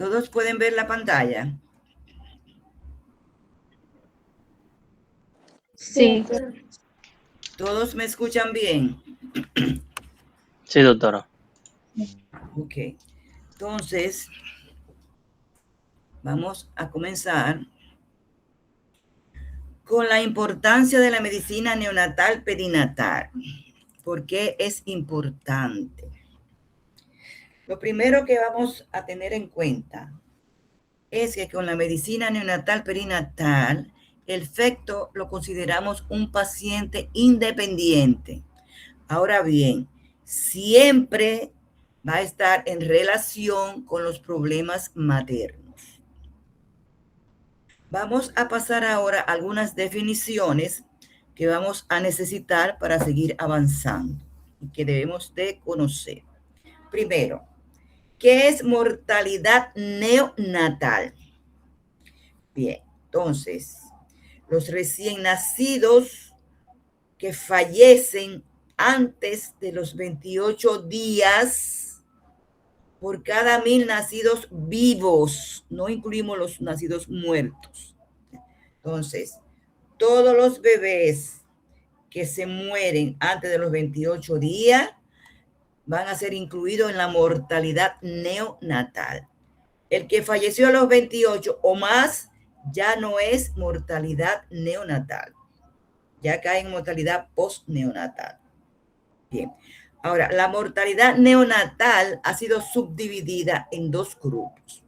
¿Todos pueden ver la pantalla? Sí. ¿Todos me escuchan bien? Sí, doctora. Ok. Entonces, vamos a comenzar con la importancia de la medicina neonatal perinatal. ¿Por qué es importante? Lo primero que vamos a tener en cuenta es que con la medicina neonatal perinatal, el feto lo consideramos un paciente independiente. Ahora bien, siempre va a estar en relación con los problemas maternos. Vamos a pasar ahora a algunas definiciones que vamos a necesitar para seguir avanzando y que debemos de conocer. Primero, ¿qué es mortalidad neonatal? Bien, entonces, los recién nacidos que fallecen antes de los 28 días por cada 1000 nacidos vivos, no incluimos los nacidos muertos. Entonces, todos los bebés que se mueren antes de los 28 días van a ser incluidos en la mortalidad neonatal. El que falleció a los 28 o más ya no es mortalidad neonatal, ya cae en mortalidad postneonatal. Bien, ahora la mortalidad neonatal ha sido subdividida en dos grupos.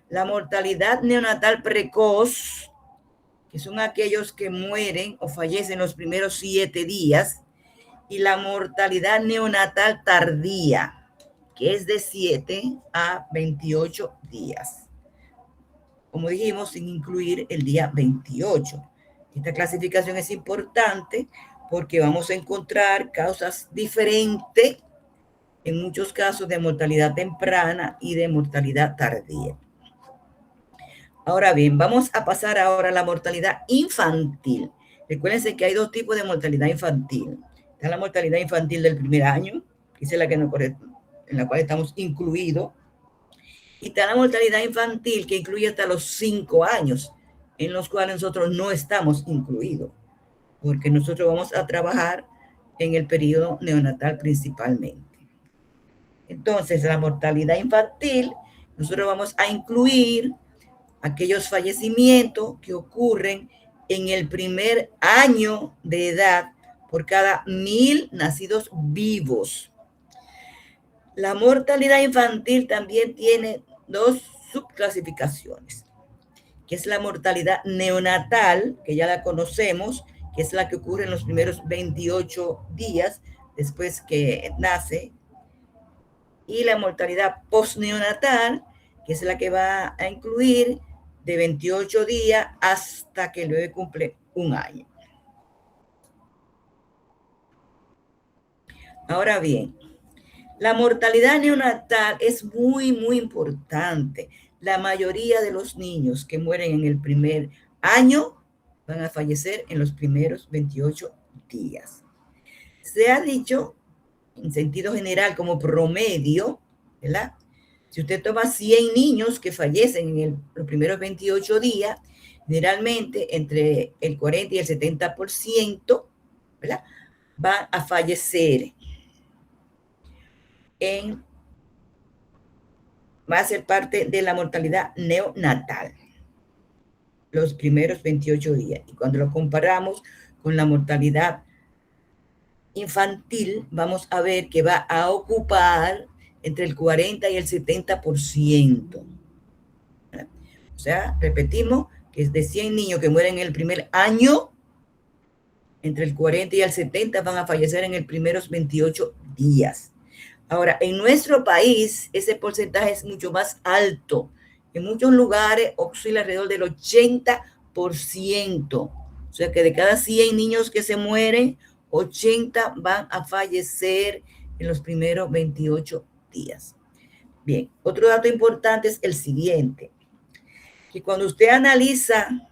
La mortalidad neonatal precoz, que son aquellos que mueren o fallecen los primeros 7 días, y la mortalidad neonatal tardía, que es de 7 a 28 días. Como dijimos, sin incluir el día 28. Esta clasificación es importante porque vamos a encontrar causas diferentes en muchos casos de mortalidad temprana y de mortalidad tardía. Ahora bien, vamos a pasar ahora a la mortalidad infantil. Recuérdense que hay dos tipos de mortalidad infantil. Está la mortalidad infantil del primer año, que es la que nos corresponde, en la cual estamos incluidos. Y está la mortalidad infantil, que incluye hasta los 5 años, en los cuales nosotros no estamos incluidos, porque nosotros vamos a trabajar en el periodo neonatal principalmente. Entonces, la mortalidad infantil, nosotros vamos a incluir aquellos fallecimientos que ocurren en el primer año de edad por cada 1000 nacidos vivos. La mortalidad infantil también tiene dos subclasificaciones, que es la mortalidad neonatal, que ya la conocemos, que es la que ocurre en los primeros 28 días después que nace, y la mortalidad postneonatal, que es la que va a incluir de 28 días hasta que el bebé cumple 1 año. Ahora bien, la mortalidad neonatal es muy, muy importante. La mayoría de los niños que mueren en el primer año van a fallecer en los primeros 28 días. Se ha dicho, en sentido general, como promedio, ¿verdad? Si usted toma 100 niños que fallecen en los primeros 28 días, generalmente entre el 40 y el 70%, ¿verdad?, van a fallecer va a ser parte de la mortalidad neonatal, los primeros 28 días. Y cuando lo comparamos con la mortalidad infantil, vamos a ver que va a ocupar entre el 40 y el 70%. O sea, repetimos que es de 100 niños que mueren en el primer año, entre el 40 y el 70 van a fallecer en los primeros 28 días. Ahora, en nuestro país, ese porcentaje es mucho más alto. En muchos lugares oscila alrededor del 80%. O sea que de cada 100 niños que se mueren, 80 van a fallecer en los primeros 28 días. Bien, otro dato importante es el siguiente, que cuando usted analiza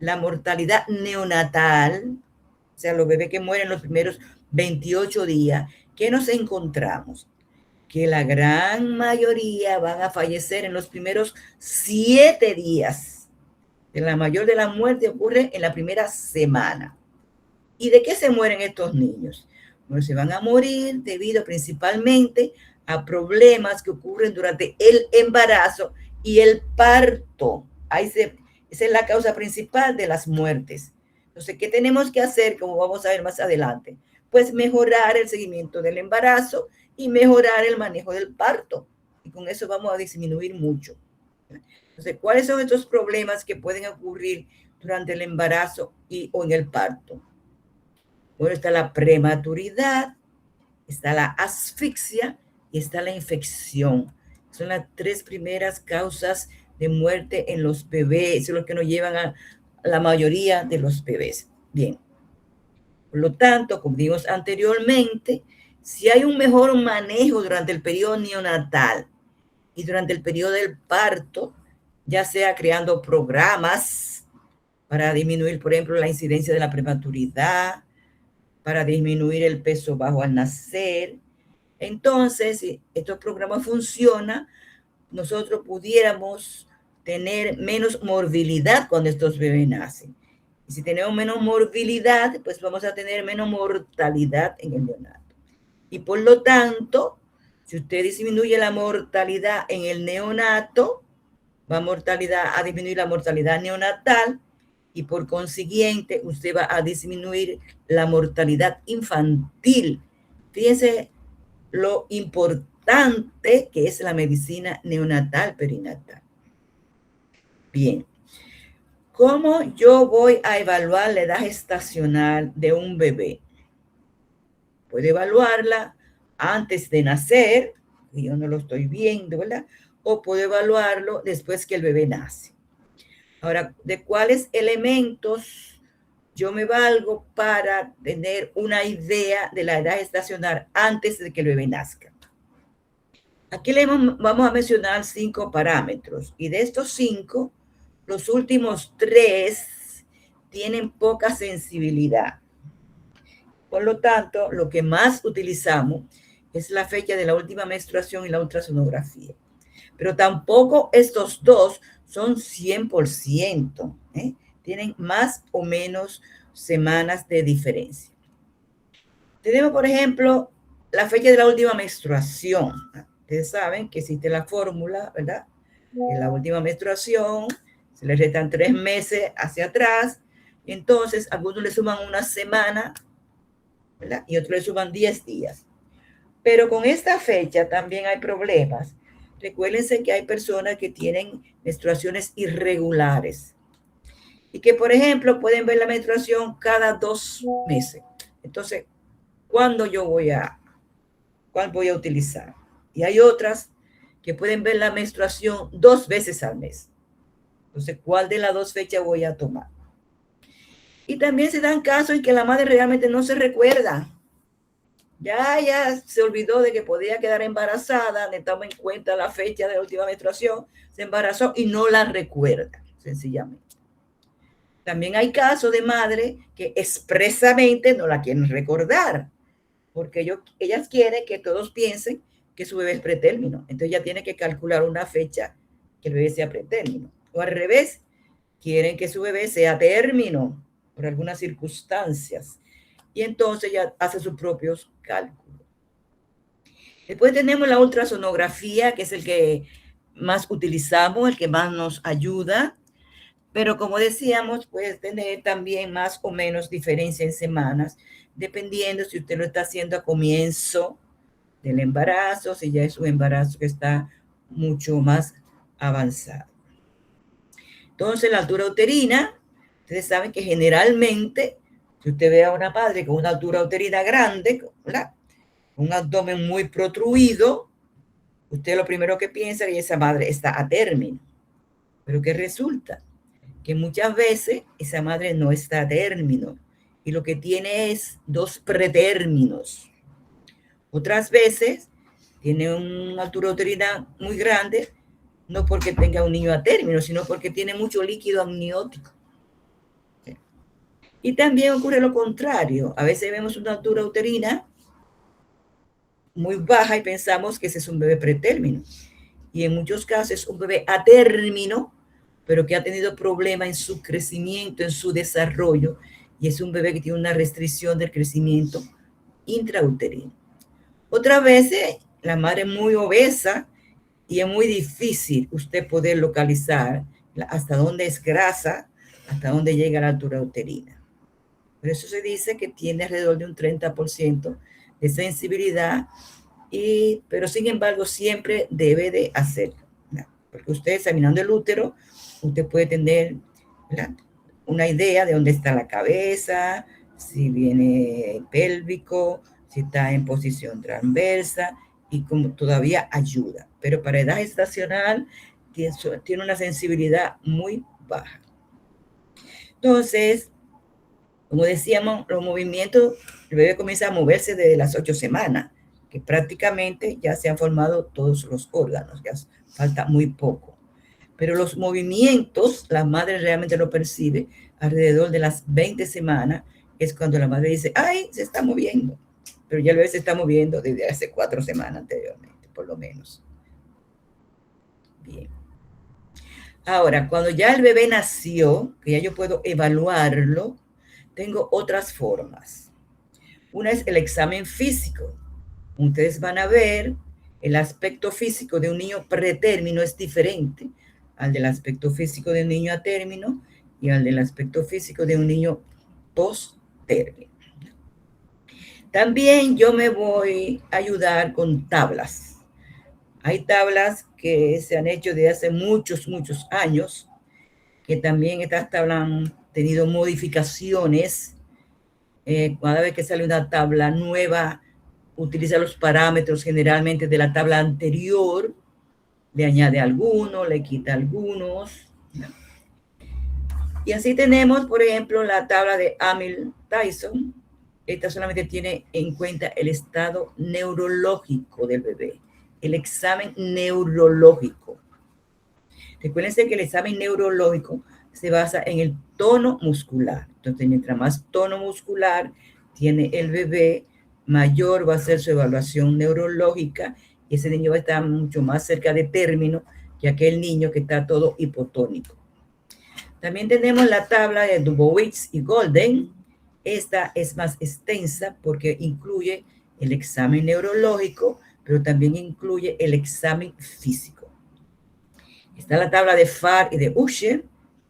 la mortalidad neonatal, o sea, los bebés que mueren los primeros 28 días, ¿qué nos encontramos? que la gran mayoría van a fallecer en los primeros 7 días. La mayor de la muerte ocurre en la primera semana. ¿Y de qué se mueren estos niños? Bueno, se van a morir debido principalmente a problemas que ocurren durante el embarazo y el parto. Esa es la causa principal de las muertes. Entonces, ¿qué tenemos que hacer? Como vamos a ver más adelante, pues mejorar el seguimiento del embarazo y mejorar el manejo del parto. Y con eso vamos a disminuir mucho. Entonces, ¿cuáles son estos problemas que pueden ocurrir durante el embarazo o en el parto? Bueno, está la prematuridad, está la asfixia y está la infección. Son las 3 primeras causas de muerte en los bebés, son los que nos llevan a la mayoría de los bebés. Bien, por lo tanto, como vimos anteriormente, si hay un mejor manejo durante el periodo neonatal y durante el periodo del parto, ya sea creando programas para disminuir, por ejemplo, la incidencia de la prematuridad, para disminuir el peso bajo al nacer. Entonces, si estos programas funcionan, nosotros pudiéramos tener menos morbilidad cuando estos bebés nacen. Y si tenemos menos morbilidad, pues vamos a tener menos mortalidad en el neonato. Y por lo tanto, si usted disminuye la mortalidad en el neonato, va a disminuir la mortalidad neonatal y por consiguiente usted va a disminuir la mortalidad infantil. Fíjense lo importante que es la medicina neonatal perinatal. Bien, ¿cómo yo voy a evaluar la edad gestacional de un bebé? Puedo evaluarla antes de nacer, y yo no lo estoy viendo, ¿verdad? O puedo evaluarlo después que el bebé nace. Ahora, ¿de cuáles elementos yo me valgo para tener una idea de la edad gestacional antes de que el bebé nazca? Aquí vamos a mencionar 5 parámetros, y de estos 5, los últimos 3 tienen poca sensibilidad. Por lo tanto, lo que más utilizamos es la fecha de la última menstruación y la ultrasonografía. Pero tampoco estos 2 son 100%, ¿eh? Tienen más o menos semanas de diferencia. Tenemos, por ejemplo, la fecha de la última menstruación. Ustedes saben que existe la fórmula, ¿verdad? En la última menstruación se le restan 3 meses hacia atrás, y entonces algunos le suman una semana, ¿verdad? Y otros le suman 10 días. Pero con esta fecha también hay problemas. Recuérdense que hay personas que tienen menstruaciones irregulares y que, por ejemplo, pueden ver la menstruación cada 2 meses. Entonces, ¿cuál voy a utilizar? Y hay otras que pueden ver la menstruación 2 veces al mes. Entonces, ¿cuál de las 2 fechas voy a tomar? Y también se dan casos en que la madre realmente no se recuerda. Ya se olvidó de que podía quedar embarazada, le toma en cuenta la fecha de la última menstruación, se embarazó y no la recuerda, sencillamente. También hay casos de madres que expresamente no la quieren recordar, porque ellas quieren que todos piensen que su bebé es pretérmino. Entonces ya tiene que calcular una fecha que el bebé sea pretérmino. O al revés, quieren que su bebé sea término por algunas circunstancias. Y entonces ya hace sus propios cálculos. Después tenemos la ultrasonografía, que es el que más utilizamos, el que más nos ayuda. Pero como decíamos, puede tener también más o menos diferencia en semanas, dependiendo si usted lo está haciendo a comienzo del embarazo, si ya es un embarazo que está mucho más avanzado. Entonces, la altura uterina, ustedes saben que generalmente, si usted ve a una madre con una altura uterina grande, ¿verdad?, un abdomen muy protruido, usted lo primero que piensa es que esa madre está a término. Pero ¿qué resulta? Que muchas veces esa madre no está a término y lo que tiene es 2 pretérminos. Otras veces tiene una altura uterina muy grande, no porque tenga un niño a término, sino porque tiene mucho líquido amniótico. Y también ocurre lo contrario. A veces vemos una altura uterina muy baja y pensamos que ese es un bebé pretérmino. Y en muchos casos es un bebé a término, pero que ha tenido problemas en su crecimiento, en su desarrollo, y es un bebé que tiene una restricción del crecimiento intrauterino. Otras veces, la madre es muy obesa y es muy difícil usted poder localizar hasta dónde es grasa, hasta dónde llega la altura uterina. Por eso se dice que tiene alrededor de un 30% de sensibilidad, pero sin embargo siempre debe de hacerlo, ¿no? Porque usted examinando el útero, usted puede tener, ¿verdad?, una idea de dónde está la cabeza, si viene pélvico, si está en posición transversa, y como todavía ayuda. Pero para edad gestacional tiene una sensibilidad muy baja. Entonces, como decíamos, los movimientos, el bebé comienza a moverse desde las 8 semanas, que prácticamente ya se han formado todos los órganos, ya falta muy poco. Pero los movimientos, la madre realmente lo percibe alrededor de las 20 semanas, es cuando la madre dice, ¡ay, se está moviendo! Pero ya el bebé se está moviendo desde hace 4 semanas anteriormente, por lo menos. Bien. Ahora, cuando ya el bebé nació, que ya yo puedo evaluarlo, tengo otras formas. Una es el examen físico. Ustedes van a ver el aspecto físico de un niño pretérmino es diferente al del aspecto físico de un niño a término y al del aspecto físico de un niño post-término. También yo me voy a ayudar con tablas. Hay tablas que se han hecho desde hace muchos, muchos años, que también estas tablas han tenido modificaciones. Cada vez que sale una tabla nueva, utiliza los parámetros generalmente de la tabla anterior, le añade algunos, le quita algunos, ¿no? Y así tenemos, por ejemplo, la tabla de Amil-Tyson. Esta solamente tiene en cuenta el estado neurológico del bebé, el examen neurológico. Recuérdense que el examen neurológico se basa en el tono muscular. Entonces, mientras más tono muscular tiene el bebé, mayor va a ser su evaluación neurológica y ese niño va a estar mucho más cerca de término que aquel niño que está todo hipotónico. También tenemos la tabla de Dubowitz y Golden. Esta es más extensa porque incluye el examen neurológico, pero también incluye el examen físico. Está la tabla de Farr y de Usher,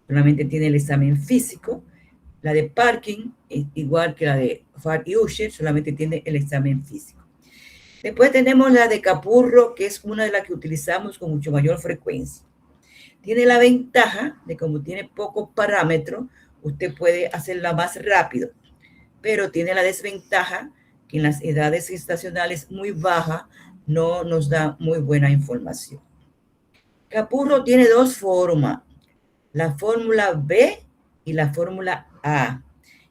solamente tiene el examen físico. La de Parkin, igual que la de Farr y Usher, solamente tiene el examen físico. Después tenemos la de Capurro, que es una de las que utilizamos con mucho mayor frecuencia. Tiene la ventaja de como tiene pocos parámetros, usted puede hacerla más rápido, pero tiene la desventaja que en las edades gestacionales muy bajas no nos da muy buena información. Capurro tiene dos formas, la fórmula B y la fórmula A.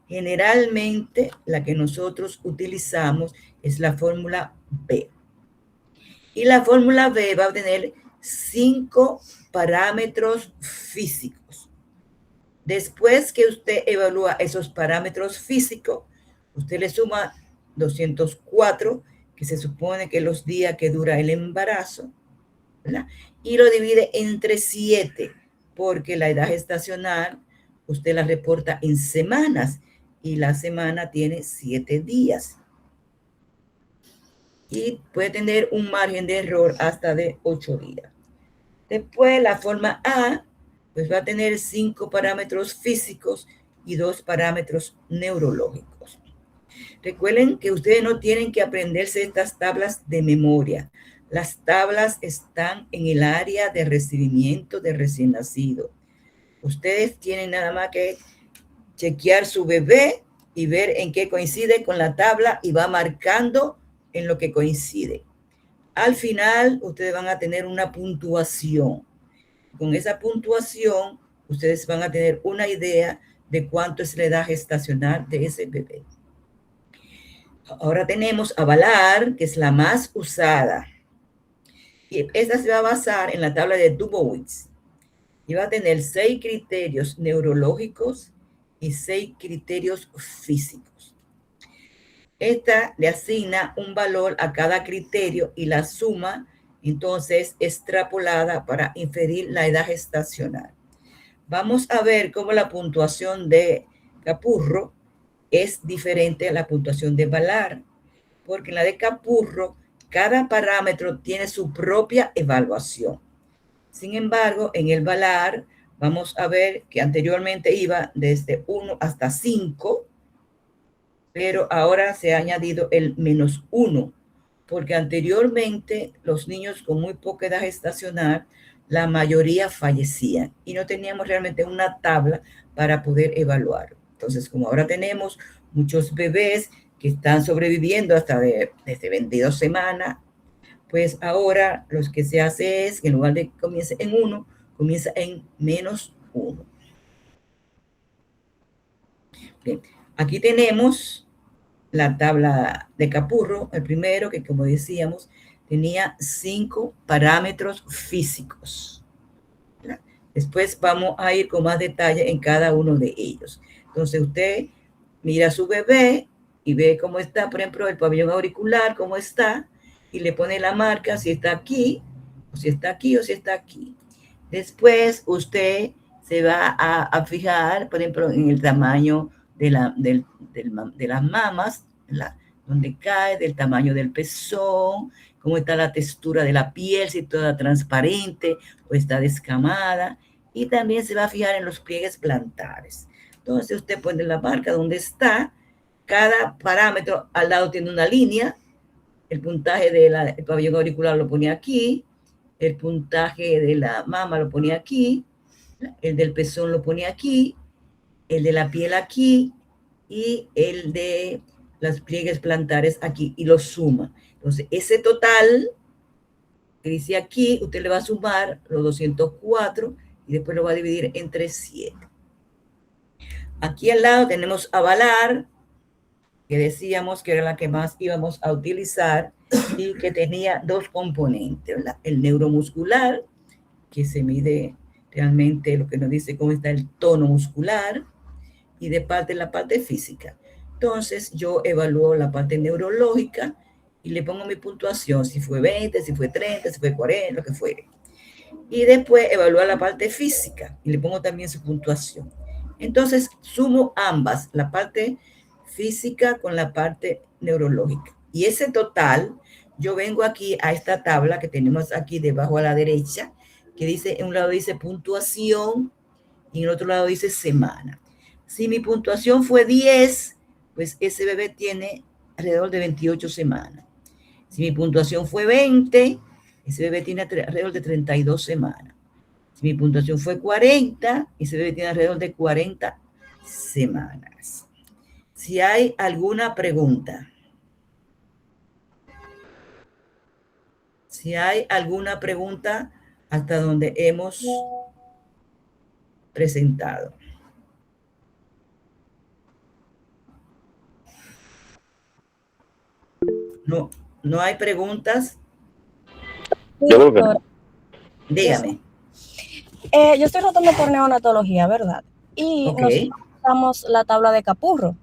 Generalmente la que nosotros utilizamos es la fórmula B. Y la fórmula B va a tener 5 parámetros físicos. Después que usted evalúa esos parámetros físicos, usted le suma 204, que se supone que es los días que dura el embarazo, ¿verdad? Y lo divide entre 7, porque la edad gestacional usted la reporta en semanas y la semana tiene 7 días. Y puede tener un margen de error hasta de 8 días. Después la forma A, pues va a tener 5 parámetros físicos y 2 parámetros neurológicos. Recuerden que ustedes no tienen que aprenderse estas tablas de memoria. Las tablas están en el área de recibimiento de recién nacido. Ustedes tienen nada más que chequear su bebé y ver en qué coincide con la tabla y va marcando en lo que coincide. Al final, ustedes van a tener una puntuación. Con esa puntuación, ustedes van a tener una idea de cuánto es la edad gestacional de ese bebé. Ahora tenemos a Valar, que es la más usada. Y esta se va a basar en la tabla de Dubowitz. Y va a tener 6 criterios neurológicos y 6 criterios físicos. esta le asigna un valor a cada criterio y la suma entonces extrapolada para inferir la edad gestacional. Vamos a ver cómo la puntuación de Capurro es diferente a la puntuación de Valar, porque en la de Capurro cada parámetro tiene su propia evaluación. Sin embargo, en el Valar vamos a ver que anteriormente iba desde 1 hasta 5, pero ahora se ha añadido el -1, porque anteriormente los niños con muy poca edad gestacional, la mayoría fallecían y no teníamos realmente una tabla para poder evaluar. Entonces, como ahora tenemos muchos bebés que están sobreviviendo hasta desde 22 semanas, pues ahora lo que se hace es que en lugar de que comience en 1, comienza en -1. Bien, aquí tenemos la tabla de Capurro, el primero, que como decíamos, tenía 5 parámetros físicos. Después vamos a ir con más detalle en cada uno de ellos. Entonces usted mira a su bebé y ve cómo está, por ejemplo, el pabellón auricular, cómo está, y le pone la marca si está aquí, o si está aquí, o si está aquí. Después usted se va a fijar, por ejemplo, en el tamaño de las mamas, donde cae, del tamaño del pezón, cómo está la textura de la piel, si toda transparente o está descamada, y también se va a fijar en los pliegues plantares. Entonces usted pone la marca donde está, cada parámetro al lado tiene una línea, el puntaje del pabellón auricular lo pone aquí, el puntaje de la mama lo pone aquí, el del pezón lo pone aquí, el de la piel aquí y el de los pliegues plantares aquí, y lo suma. Entonces, ese total que dice aquí, usted le va a sumar los 204 y después lo va a dividir entre 7. Aquí al lado tenemos a Valar, que decíamos que era la que más íbamos a utilizar y que tenía 2 componentes, ¿verdad? El neuromuscular, que se mide realmente lo que nos dice cómo está el tono muscular, y de parte la parte física. Entonces yo evalúo la parte neurológica y le pongo mi puntuación, si fue 20, si fue 30, si fue 40, lo que fuere. Y después evalúo la parte física y le pongo también su puntuación. Entonces sumo ambas, la parte física con la parte neurológica. Y ese total, yo vengo aquí a esta tabla que tenemos aquí debajo a la derecha, que dice, en un lado dice puntuación y en el otro lado dice semana. Si mi puntuación fue 10, pues ese bebé tiene alrededor de 28 semanas. Si mi puntuación fue 20, ese bebé tiene alrededor de 32 semanas. Si mi puntuación fue 40, ese bebé tiene alrededor de 40 semanas. Si hay alguna pregunta. Si hay alguna pregunta hasta donde hemos presentado. No hay preguntas. Yo creo que no. Dígame. Yo estoy rotando por neonatología, ¿verdad? Y Okay. nosotros usamos la tabla de Capurro.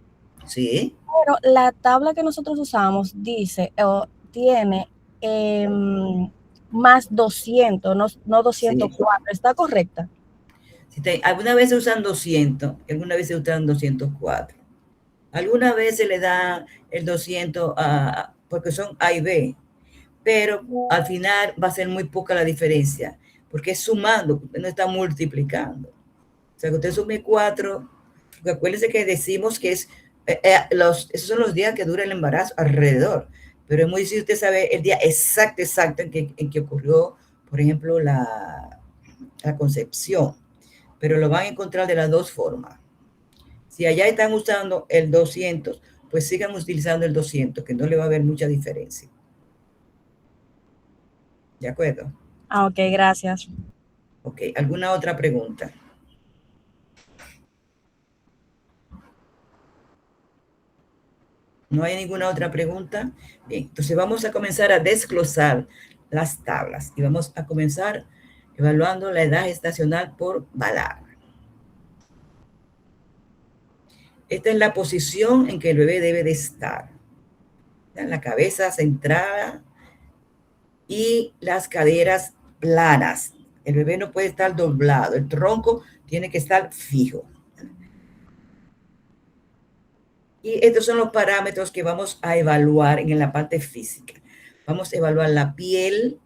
Sí. Pero la tabla que nosotros usamos dice, tiene más 200, no 204. Sí. ¿Está correcta? Algunas veces usan 200, algunas veces usan 204. Algunas veces le da el 200 porque son A y B, pero al final va a ser muy poca la diferencia, porque es sumando, no está multiplicando. O sea, que usted sume 4, porque acuérdense que decimos que es, esos son los días que dura el embarazo alrededor, pero es muy difícil usted saber el día exacto en que ocurrió, por ejemplo, la concepción, pero lo van a encontrar de las dos formas. Si allá están usando el 200, pues sigan utilizando el 200, que no le va a haber mucha diferencia. ¿De acuerdo? Ok, gracias. Ok, ¿alguna otra pregunta? ¿No hay ninguna otra pregunta? Bien, entonces vamos a comenzar a desglosar las tablas y vamos a comenzar evaluando la edad gestacional por Valar. Esta es la posición en que el bebé debe de estar. La cabeza centrada y las caderas planas. El bebé no puede estar doblado, el tronco tiene que estar fijo. Y estos son los parámetros que vamos a evaluar en la parte física. Vamos a evaluar la piel,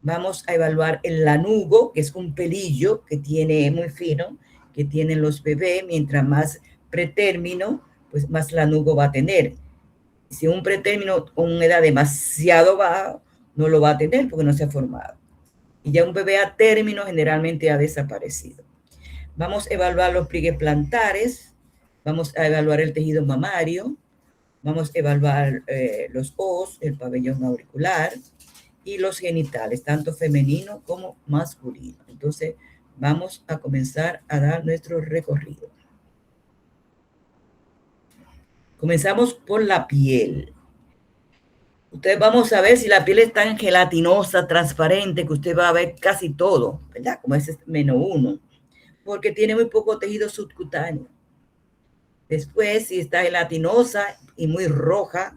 vamos a evaluar el lanugo, que es un pelillo que tiene muy fino, que tienen los bebés. Mientras más pretérmino, pues más lanugo va a tener. Si un pretérmino con una edad demasiado baja, no lo va a tener porque no se ha formado. Y ya un bebé a término generalmente ha desaparecido. Vamos a evaluar los pliegues plantares, vamos a evaluar el tejido mamario, vamos a evaluar los ojos, el pabellón auricular y los genitales, tanto femenino como masculino. Entonces, vamos a comenzar a dar nuestro recorrido. Comenzamos por la piel. Ustedes vamos a ver si la piel es tan gelatinosa, transparente, que usted va a ver casi todo, ¿verdad? Como ese -1, porque tiene muy poco tejido subcutáneo. Después, si está gelatinosa y muy roja,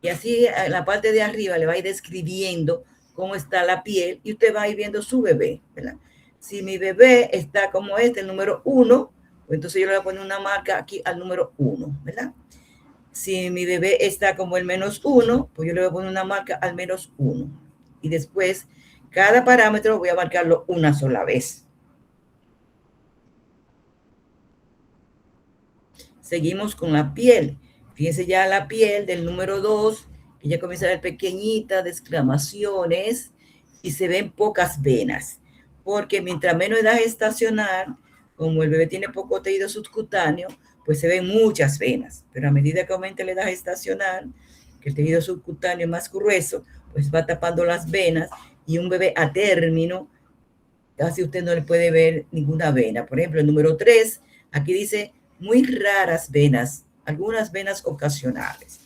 y así en la parte de arriba le va a ir describiendo cómo está la piel y usted va a ir viendo su bebé, ¿verdad? Si mi bebé está como este, el número 1, pues entonces yo le voy a poner una marca aquí al número 1, ¿verdad? Si mi bebé está como el -1, pues yo le voy a poner una marca al -1. Y después, cada parámetro voy a marcarlo una sola vez. Seguimos con la piel. Fíjense ya la piel del número 2, que ya comienza a ver pequeñita, desclamaciones, y se ven pocas venas. Porque mientras menos edad gestacional, como el bebé tiene poco tejido subcutáneo, pues se ven muchas venas. Pero a medida que aumenta la edad gestacional, que el tejido subcutáneo es más grueso, pues va tapando las venas, y un bebé a término, casi usted no le puede ver ninguna vena. Por ejemplo, el número 3, aquí dice muy raras venas, algunas venas ocasionales.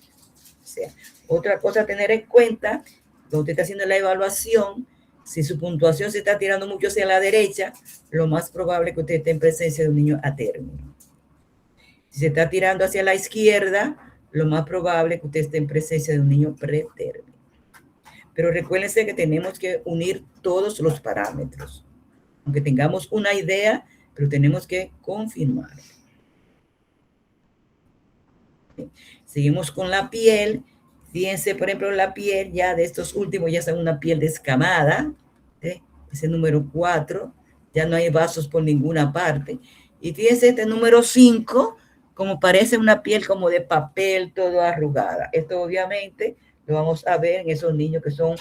O sea, otra cosa a tener en cuenta, cuando usted está haciendo la evaluación, si su puntuación se está tirando mucho hacia la derecha, lo más probable es que usted esté en presencia de un niño a término. Si se está tirando hacia la izquierda, lo más probable es que usted esté en presencia de un niño pretérmino. Pero recuérdense que tenemos que unir todos los parámetros. Aunque tengamos una idea, pero tenemos que confirmar. Seguimos con la piel. Fíjense, por ejemplo, la piel ya de estos últimos ya es una piel descamada. Es el número 4. Ya no hay vasos por ninguna parte. Y fíjense este número 5, como parece una piel como de papel, todo arrugada. Esto obviamente lo vamos a ver en esos niños que son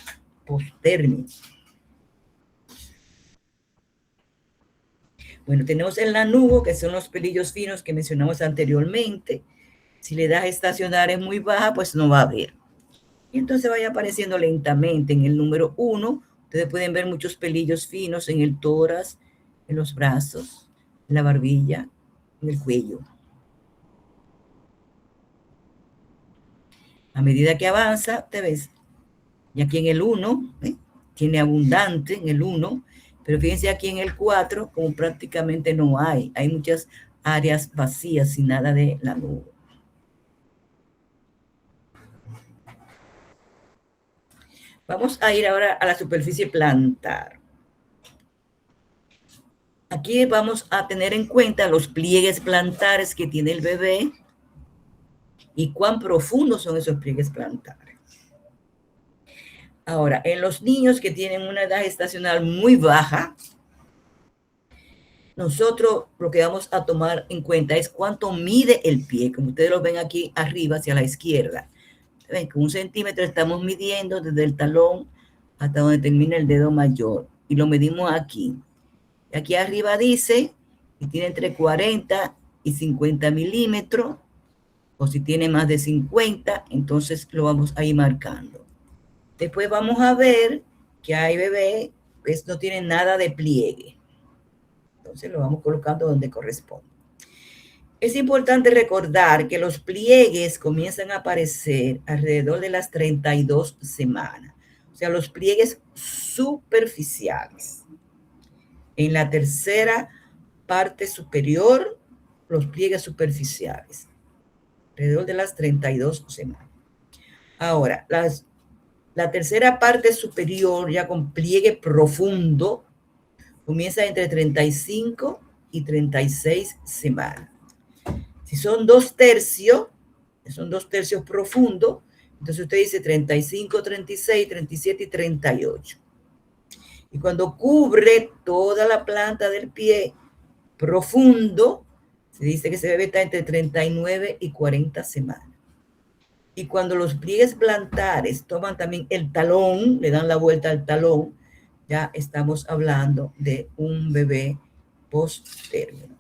postérmicos. Bueno, tenemos el lanugo, que son los pelillos finos que mencionamos anteriormente. Si la edad gestacional es muy baja, pues no va a haber. Y entonces vaya apareciendo lentamente. En el número 1, ustedes pueden ver muchos pelillos finos en el tórax, en los brazos, en la barbilla, en el cuello. A medida que avanza, te ves. Y aquí en el 1, tiene abundante en el 1, pero fíjense aquí en el 4, como prácticamente no hay. Hay muchas áreas vacías sin nada de lanugo. Vamos a ir ahora a la superficie plantar. Aquí vamos a tener en cuenta los pliegues plantares que tiene el bebé y cuán profundos son esos pliegues plantares. Ahora, en los niños que tienen una edad gestacional muy baja, nosotros lo que vamos a tomar en cuenta es cuánto mide el pie, como ustedes lo ven aquí arriba hacia la izquierda. Ven, con 1 centímetro estamos midiendo desde el talón hasta donde termina el dedo mayor y lo medimos aquí. Aquí arriba dice que tiene entre 40 y 50 milímetros, o si tiene más de 50, entonces lo vamos a ir marcando. Después vamos a ver que hay bebés que no tienen nada de pliegue. Entonces lo vamos colocando donde corresponde. Es importante recordar que los pliegues comienzan a aparecer alrededor de las 32 semanas. O sea, los pliegues superficiales. En la tercera parte superior, los pliegues superficiales. Alrededor de las 32 semanas. Ahora, la tercera parte superior, ya con pliegue profundo, comienza entre 35 y 36 semanas. Si son 2 tercios, profundos, entonces usted dice 35, 36, 37 y 38. Y cuando cubre toda la planta del pie profundo, se dice que ese bebé está entre 39 y 40 semanas. Y cuando los pliegues plantares toman también el talón, le dan la vuelta al talón, ya estamos hablando de un bebé post-término.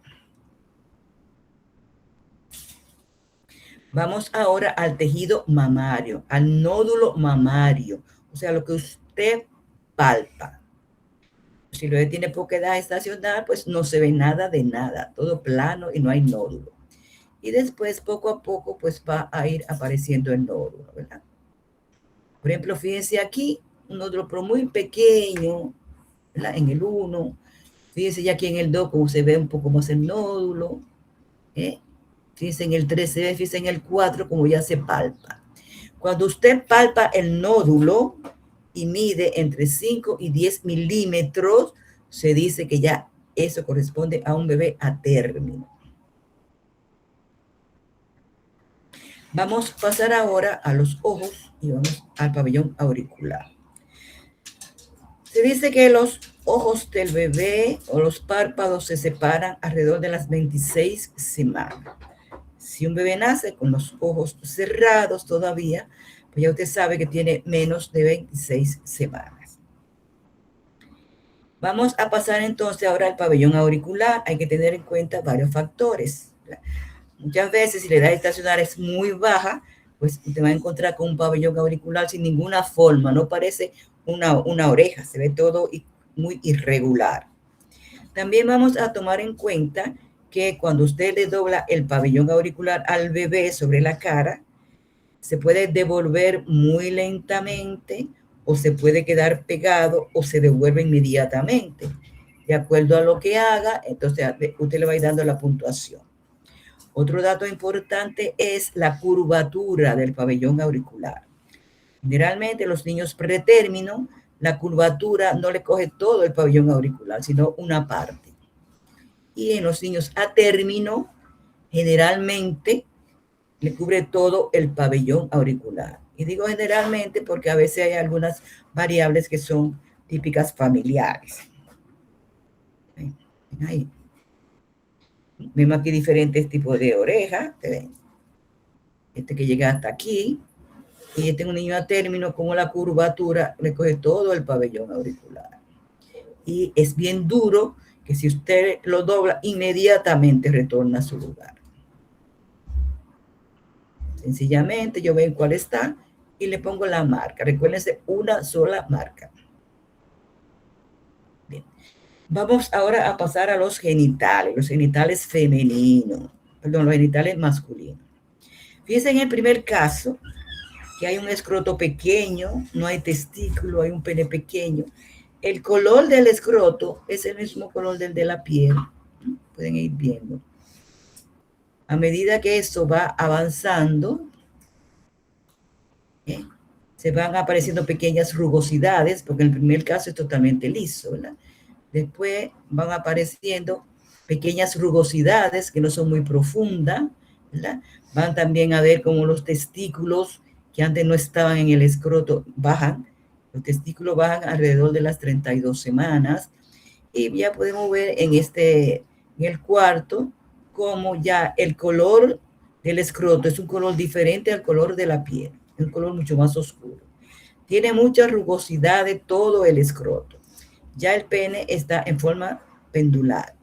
Vamos ahora al tejido mamario, al nódulo mamario, o sea, lo que usted palpa. Si el bebé tiene poca edad estacional, pues no se ve nada de nada, todo plano y no hay nódulo. Y después, poco a poco, pues va a ir apareciendo el nódulo, ¿verdad? Por ejemplo, fíjense aquí, un nódulo pero muy pequeño, ¿verdad? En el 1. Fíjense ya aquí en el 2, como se ve un poco más el nódulo. Fíjense en el 3, fíjense en el 4, como ya se palpa. Cuando usted palpa el nódulo y mide entre 5 y 10 milímetros, se dice que ya eso corresponde a un bebé a término. Vamos a pasar ahora a los ojos y vamos al pabellón auricular. Se dice que los ojos del bebé o los párpados se separan alrededor de las 26 semanas. Si un bebé nace con los ojos cerrados todavía, pues ya usted sabe que tiene menos de 26 semanas. Vamos a pasar entonces ahora al pabellón auricular. Hay que tener en cuenta varios factores. Muchas veces, si la edad estacional es muy baja, pues usted va a encontrar con un pabellón auricular sin ninguna forma, no parece una oreja, se ve todo muy irregular. También vamos a tomar en cuenta que cuando usted le dobla el pabellón auricular al bebé sobre la cara, se puede devolver muy lentamente o se puede quedar pegado o se devuelve inmediatamente. De acuerdo a lo que haga, entonces usted le va a ir dando la puntuación. Otro dato importante es la curvatura del pabellón auricular. Generalmente los niños pretérmino, la curvatura no le coge todo el pabellón auricular, sino una parte. Y en los niños a término, generalmente le cubre todo el pabellón auricular. Y digo generalmente porque a veces hay algunas variables que son típicas familiares. Ven ahí. Vemos aquí diferentes tipos de orejas. Este que llega hasta aquí. Y este es un niño a término, como la curvatura le coge todo el pabellón auricular. Y es bien duro que si usted lo dobla, inmediatamente retorna a su lugar. Sencillamente yo veo cuál está y le pongo la marca. Recuérdense, una sola marca. Bien. Vamos ahora a pasar a los genitales femeninos, perdón, los genitales masculinos. Fíjense en el primer caso que hay un escroto pequeño, no hay testículo, hay un pene pequeño. El color del escroto es el mismo color del de la piel. Pueden ir viendo. A medida que esto va avanzando, se van apareciendo pequeñas rugosidades, porque en el primer caso es totalmente liso, ¿verdad? Después van apareciendo pequeñas rugosidades que no son muy profundas, ¿verdad? Van también a ver cómo los testículos que antes no estaban en el escroto bajan. Los testículos bajan alrededor de las 32 semanas. Y ya podemos ver en el cuarto, cómo ya el color del escroto es un color diferente al color de la piel, un color mucho más oscuro. Tiene mucha rugosidad de todo el escroto. Ya el pene está en forma pendular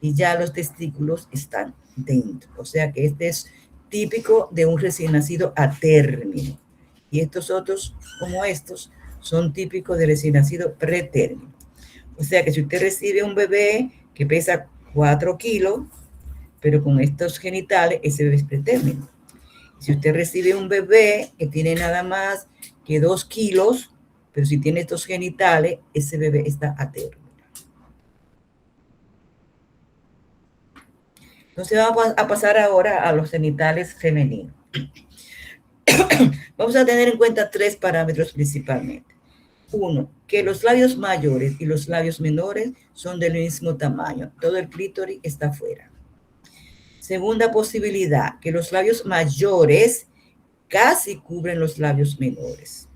y ya los testículos están dentro. O sea que este es típico de un recién nacido a término. Y estos otros, como estos, son típicos de recién nacido pretérmino. O sea que si usted recibe un bebé que pesa 4 kilos, pero con estos genitales, ese bebé es pretérmino. Si usted recibe un bebé que tiene nada más que 2 kilos, pero si tiene estos genitales, ese bebé está a término. Entonces vamos a pasar ahora a los genitales femeninos. Vamos a tener en cuenta 3 parámetros principalmente. 1, que los labios mayores y los labios menores son del mismo tamaño. Todo el clítoris está afuera. Segunda posibilidad, que los labios mayores casi cubren los labios menores.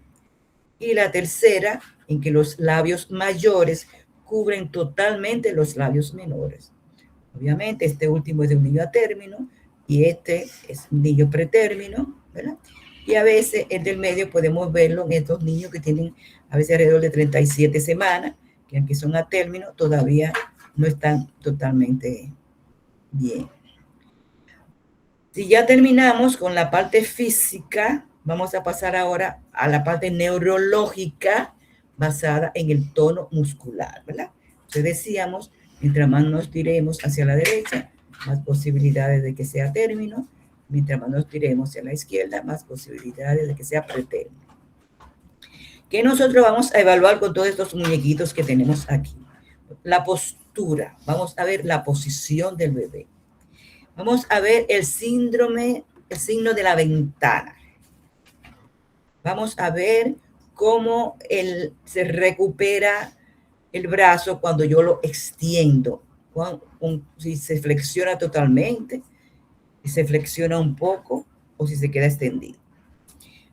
Y la tercera, en que los labios mayores cubren totalmente los labios menores. Obviamente, este último es de un niño a término y este es un niño pretérmino, ¿verdad? Y a veces el del medio podemos verlo en estos niños que tienen a veces alrededor de 37 semanas, que aunque son a término, todavía no están totalmente bien. Si ya terminamos con la parte física, vamos a pasar ahora a la parte neurológica basada en el tono muscular, ¿verdad? Entonces decíamos, mientras más nos tiremos hacia la derecha, más posibilidades de que sea término. Mientras más nos tiremos hacia la izquierda, más posibilidades de que sea pretérmino. ¿Qué nosotros vamos a evaluar con todos estos muñequitos que tenemos aquí? La postura. Vamos a ver la posición del bebé. Vamos a ver el signo de la ventana. Vamos a ver cómo se recupera el brazo cuando yo lo extiendo. Si se flexiona totalmente, si se flexiona un poco o si se queda extendido.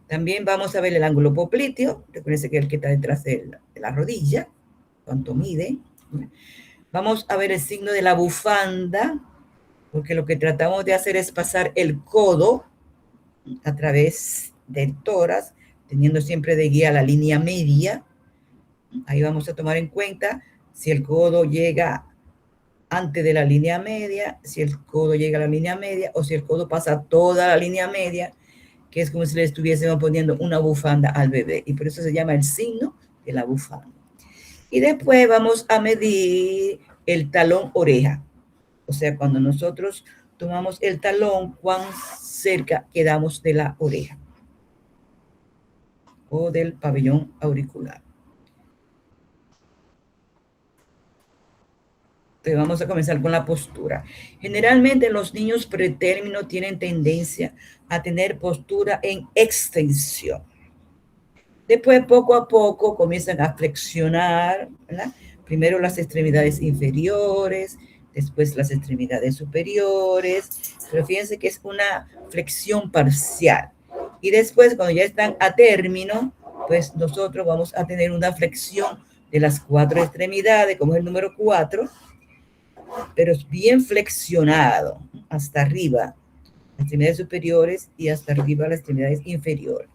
También vamos a ver el ángulo popliteo. Recuerden que es el que está detrás de la rodilla, cuánto mide. Vamos a ver el signo de la bufanda, porque lo que tratamos de hacer es pasar el codo a través del tórax, teniendo siempre de guía la línea media. Ahí vamos a tomar en cuenta si el codo llega antes de la línea media, si el codo llega a la línea media o si el codo pasa toda la línea media, que es como si le estuviésemos poniendo una bufanda al bebé. Y por eso se llama el signo de la bufanda. Y después vamos a medir el talón oreja. O sea, cuando nosotros tomamos el talón, cuán cerca quedamos de la oreja o del pabellón auricular. Entonces vamos a comenzar con la postura. Generalmente los niños pretérminos tienen tendencia a tener postura en extensión. Después, poco a poco, comienzan a flexionar, ¿verdad? Primero las extremidades inferiores, después las extremidades superiores, pero fíjense que es una flexión parcial. Y después, cuando ya están a término, pues nosotros vamos a tener una flexión de las 4 extremidades, como es el número 4, pero es bien flexionado hasta arriba, las extremidades superiores y hasta arriba las extremidades inferiores.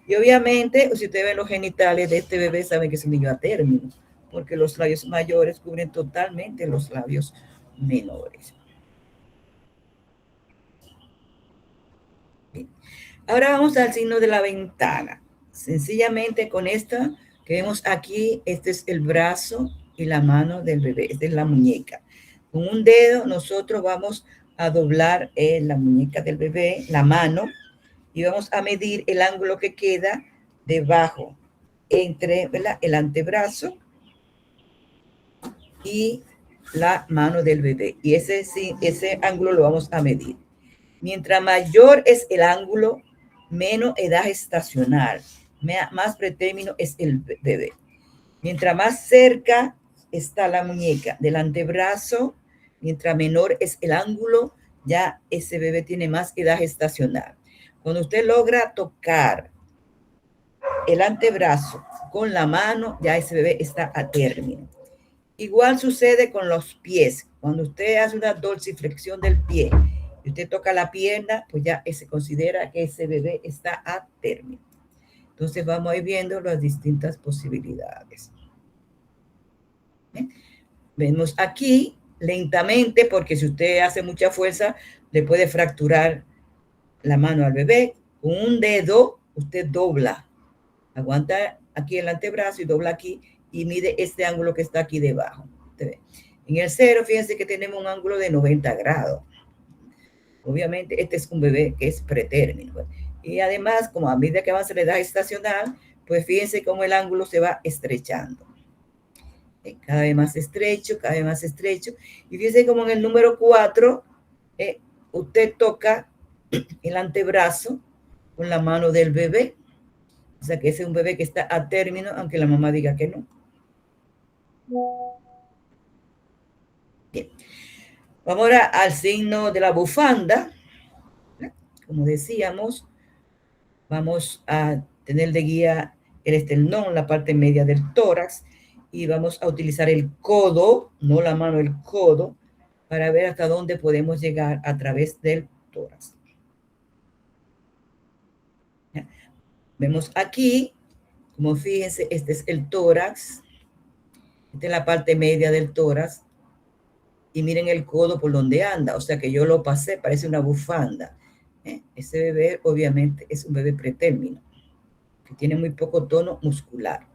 Y obviamente, si ustedes ven los genitales de este bebé, saben que es un niño a término, porque los labios mayores cubren totalmente los labios menores. Bien. Ahora vamos al signo de la ventana. Sencillamente con esta que vemos aquí, este es el brazo y la mano del bebé, esta es la muñeca. Con un dedo nosotros vamos a doblar la muñeca del bebé, la mano, y vamos a medir el ángulo que queda debajo entre, ¿verdad?, el antebrazo y la mano del bebé. Y ese ángulo lo vamos a medir. Mientras mayor es el ángulo, menos edad gestacional, más pretérmino es el bebé. Mientras más cerca está la muñeca del antebrazo, mientras menor es el ángulo, ya ese bebé tiene más edad gestacional. Cuando usted logra tocar el antebrazo con la mano, ya ese bebé está a término. Igual sucede con los pies. Cuando usted hace una dorsiflexión del pie y usted toca la pierna, pues ya se considera que ese bebé está a término. Entonces vamos a ir viendo las distintas posibilidades. ¿Bien? Vemos aquí lentamente, porque si usted hace mucha fuerza, le puede fracturar la mano al bebé. Con un dedo, usted dobla. Aguanta aquí el antebrazo y dobla aquí y mide este ángulo que está aquí debajo. En el 0, fíjense que tenemos un ángulo de 90 grados. Obviamente, este es un bebé que es pretérmino. Y además, como a medida que avanza la edad gestacional, pues fíjense cómo el ángulo se va estrechando. Cada vez más estrecho, cada vez más estrecho. Y fíjense como en el número 4, usted toca el antebrazo con la mano del bebé. O sea que ese es un bebé que está a término, aunque la mamá diga que no. Bien. Vamos ahora al signo de la bufanda. Como decíamos, vamos a tener de guía el esternón, la parte media del tórax, y vamos a utilizar el codo, no la mano, el codo, para ver hasta dónde podemos llegar a través del tórax. ¿Ya? Vemos aquí, como fíjense, este es el tórax, esta es la parte media del tórax, y miren el codo por donde anda, o sea que yo lo pasé, parece una bufanda. Ese bebé obviamente es un bebé pretérmino, que tiene muy poco tono muscular.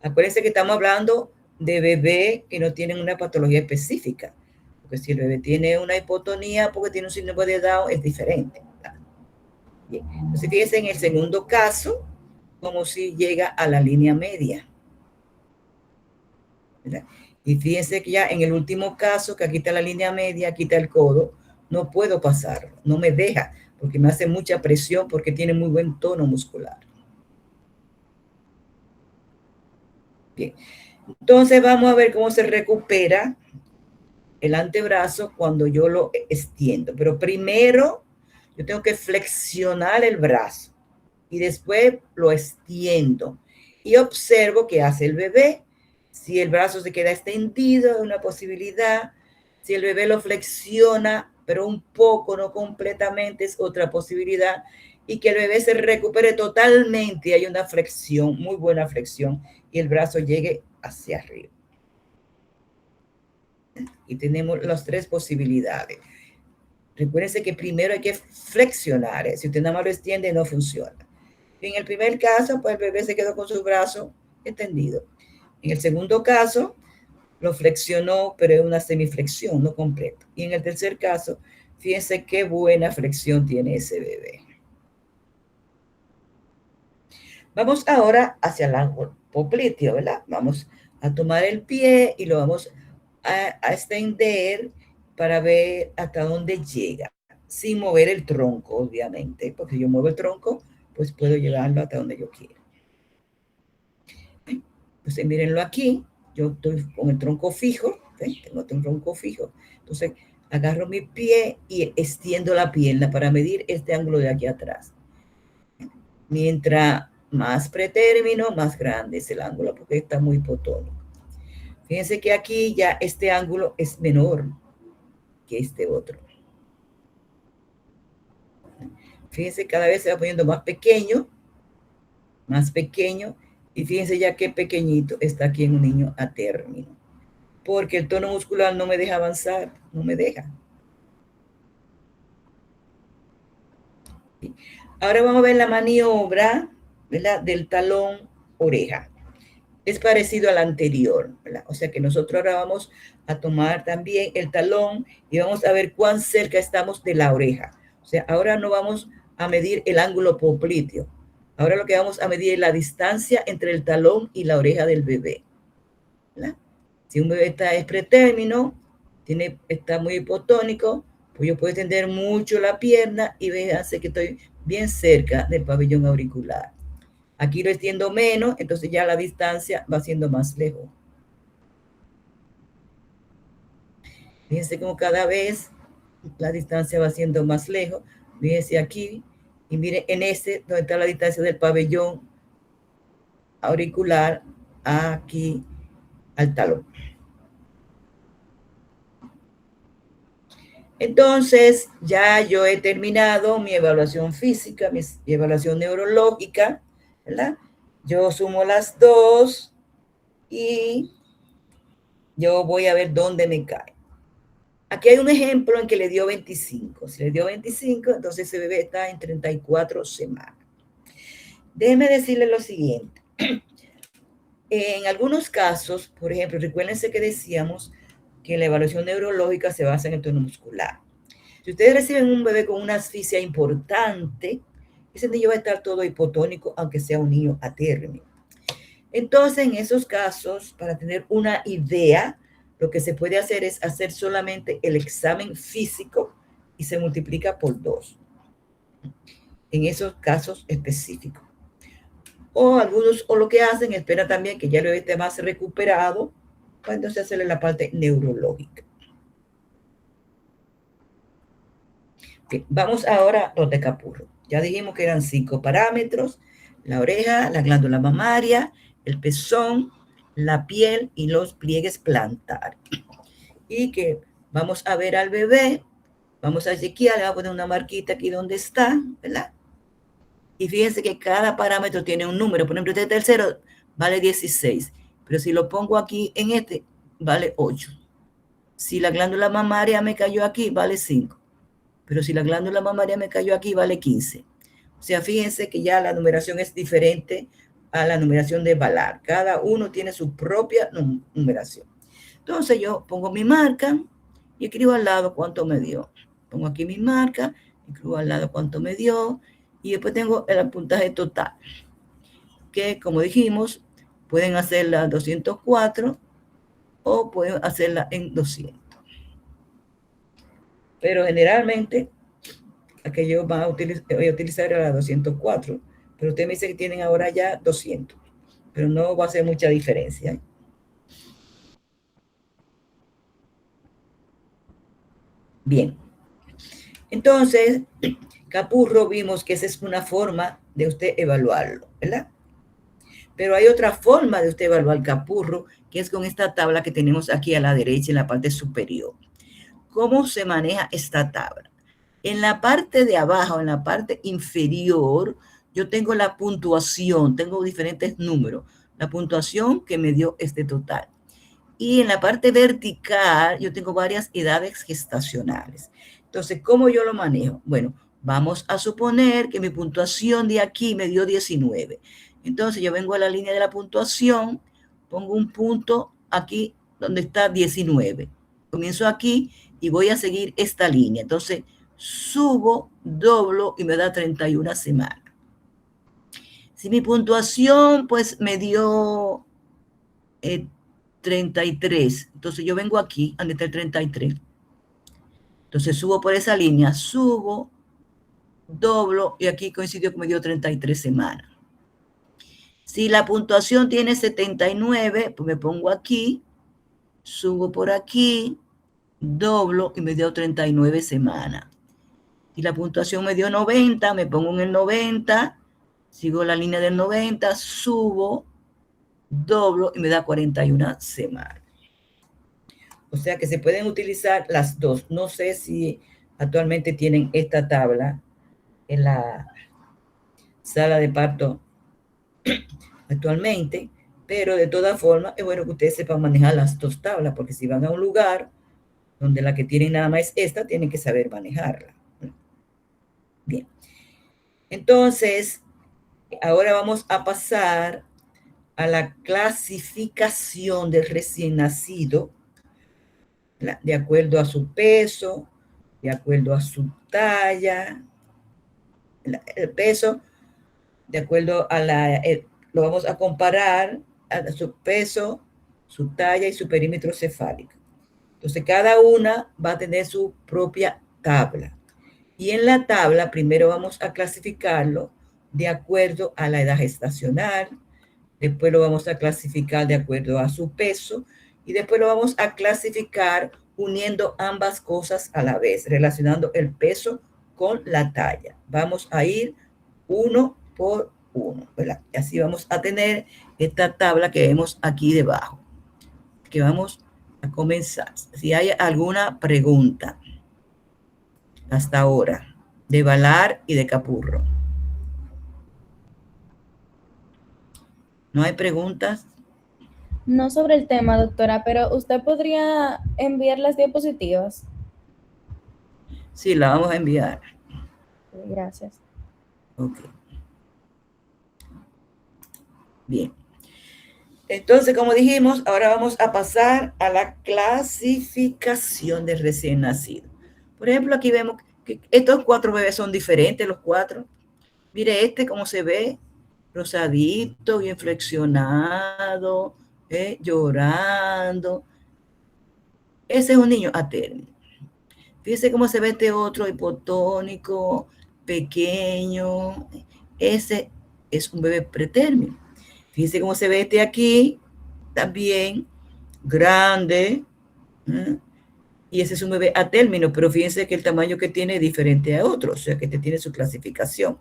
Acuérdense que estamos hablando de bebé que no tienen una patología específica, porque si el bebé tiene una hipotonía porque tiene un síndrome de Down es diferente. Bien. Entonces fíjense en el segundo caso, como si llega a la línea media, ¿verdad? Y fíjense que ya en el último caso, que aquí está la línea media, aquí está el codo, no puedo pasarlo, no me deja, porque me hace mucha presión, porque tiene muy buen tono muscular. Bien, entonces vamos a ver cómo se recupera el antebrazo cuando yo lo extiendo. Pero primero yo tengo que flexionar el brazo y después lo extiendo y observo qué hace el bebé. Si el brazo se queda extendido, es una posibilidad. Si el bebé lo flexiona, pero un poco, no completamente, es otra posibilidad. Y que el bebé se recupere totalmente, hay una flexión, muy buena flexión, y el brazo llegue hacia arriba. Y tenemos las tres posibilidades. Recuérdense que primero hay que flexionar. Si usted nada más lo extiende, no funciona. En el primer caso, pues el bebé se quedó con su brazo extendido. En el segundo caso, lo flexionó, pero es una semiflexión, no completo. Y en el tercer caso, fíjense qué buena flexión tiene ese bebé. Vamos ahora hacia el ángulo popliteo, ¿verdad? Vamos a tomar el pie y lo vamos a extender para ver hasta dónde llega, sin mover el tronco, obviamente, porque yo muevo el tronco, pues puedo llevarlo hasta donde yo quiera. Entonces, mírenlo aquí, yo estoy con el tronco fijo, ¿sí? Tengo un tronco fijo, entonces agarro mi pie y extiendo la pierna para medir este ángulo de aquí atrás. Mientras más pretérmino, más grande es el ángulo, porque está muy hipotónico. Fíjense que aquí ya este ángulo es menor que este otro. Fíjense, cada vez se va poniendo más pequeño, y fíjense ya qué pequeñito está aquí en un niño a término, porque el tono muscular no me deja avanzar, no me deja. Ahora vamos a ver la maniobra, ¿verdad?, del talón oreja. Es parecido al anterior, ¿verdad? O sea que nosotros ahora vamos a tomar también el talón y vamos a ver cuán cerca estamos de la oreja. O sea, ahora no vamos a medir el ángulo popliteo. Ahora lo que vamos a medir es la distancia entre el talón y la oreja del bebé, ¿verdad? Si un bebé es pretérmino, está muy hipotónico, pues yo puedo extender mucho la pierna y véanse que estoy bien cerca del pabellón auricular. Aquí lo extiendo menos, entonces ya la distancia va siendo más lejos. Fíjense cómo cada vez la distancia va siendo más lejos. Fíjense aquí, y miren en este, donde está la distancia del pabellón auricular, aquí al talón. Entonces, ya yo he terminado mi evaluación física, mi evaluación neurológica, ¿verdad? Yo sumo las dos y yo voy a ver dónde me cae. Aquí hay un ejemplo en que le dio 25. Si le dio 25, entonces ese bebé está en 34 semanas. Déjenme decirle lo siguiente. En algunos casos, por ejemplo, recuérdense que decíamos que la evaluación neurológica se basa en el tono muscular. Si ustedes reciben un bebé con una asfixia importante, ese niño va a estar todo hipotónico, aunque sea un niño a término. Entonces, en esos casos, para tener una idea, lo que se puede hacer es hacer solamente el examen físico y se multiplica por 2. en esos casos específicos. O algunos, o lo que hacen, esperan también que ya el bebé esté más recuperado, para entonces hacerle la parte neurológica. Bien, vamos ahora a los de Capurro. Ya dijimos que eran 5 parámetros: la oreja, la glándula mamaria, el pezón, la piel y los pliegues plantares. Y que vamos a ver al bebé, vamos a chequear, le vamos a poner una marquita aquí donde está, ¿verdad? Y fíjense que cada parámetro tiene un número. Por ejemplo, este tercero vale 16, pero si lo pongo aquí en este, vale 8. Si la glándula mamaria me cayó aquí, vale 5. Pero si la glándula mamaria me cayó aquí, vale 15. O sea, fíjense que ya la numeración es diferente a la numeración de Ballard. Cada uno tiene su propia numeración. Entonces yo pongo mi marca y escribo al lado cuánto me dio. Pongo aquí mi marca, escribo al lado cuánto me dio, y después tengo el puntaje total, que como dijimos, pueden hacerla 204 o pueden hacerla en 200. Pero generalmente, la que yo voy a utilizar era la 204, pero usted me dice que tienen ahora ya 200, pero no va a hacer mucha diferencia. Bien. Entonces, Capurro vimos que esa es una forma de usted evaluarlo, ¿verdad? Pero hay otra forma de usted evaluar Capurro, que es con esta tabla que tenemos aquí a la derecha en la parte superior. ¿Cómo se maneja esta tabla? En la parte de abajo, en la parte inferior, yo tengo la puntuación, tengo diferentes números, la puntuación que me dio este total. Y en la parte vertical, yo tengo varias edades gestacionales. Entonces, ¿cómo yo lo manejo? Bueno, vamos a suponer que mi puntuación de aquí me dio 19. Entonces, yo vengo a la línea de la puntuación, pongo un punto aquí donde está 19. Comienzo aquí y voy a seguir esta línea. Entonces, subo, doblo y me da 31 semanas. Si mi puntuación, pues, me dio 33, entonces yo vengo aquí, donde está el 33. Entonces subo por esa línea, subo, doblo, y aquí coincidió que me dio 33 semanas. Si la puntuación tiene 79, pues me pongo aquí, subo por aquí, doblo, y me dio 39 semanas. Si la puntuación me dio 90, me pongo en el 90, sigo la línea del 90, subo, doblo, y me da 41 semanas. O sea que se pueden utilizar las dos. No sé si actualmente tienen esta tabla en la sala de parto actualmente, pero de todas formas es bueno que ustedes sepan manejar las dos tablas, porque si van a un lugar donde la que tienen nada más es esta, tienen que saber manejarla. Bien. Entonces, ahora vamos a pasar a la clasificación del recién nacido, de acuerdo a su peso, de acuerdo a su talla, el peso, de acuerdo a lo vamos a comparar a su peso, su talla y su perímetro cefálico. Entonces, cada una va a tener su propia tabla. Y en la tabla, primero vamos a clasificarlo de acuerdo a la edad gestacional, después lo vamos a clasificar de acuerdo a su peso, y después lo vamos a clasificar uniendo ambas cosas a la vez, relacionando el peso con la talla. Vamos a ir uno por uno, ¿verdad? Y así vamos a tener esta tabla que vemos aquí debajo, que vamos a comenzar. Si hay alguna pregunta hasta ahora de Ballard y de Capurro. ¿No hay preguntas? No sobre el tema, doctora, pero ¿usted podría enviar las diapositivas? Sí, la vamos a enviar. Gracias. Ok. Bien. Entonces, como dijimos, ahora vamos a pasar a la clasificación del recién nacido. Por ejemplo, aquí vemos que estos 4 bebés son diferentes, los 4. Mire este cómo se ve, rosadito, bien flexionado, llorando. Ese es un niño a término. Fíjese cómo se ve este otro hipotónico, pequeño, ese es un bebé pretérmino. Fíjense cómo se ve este aquí, también grande, ¿eh? Y ese es un bebé a término, pero fíjense que el tamaño que tiene es diferente a otro, o sea que este tiene su clasificación.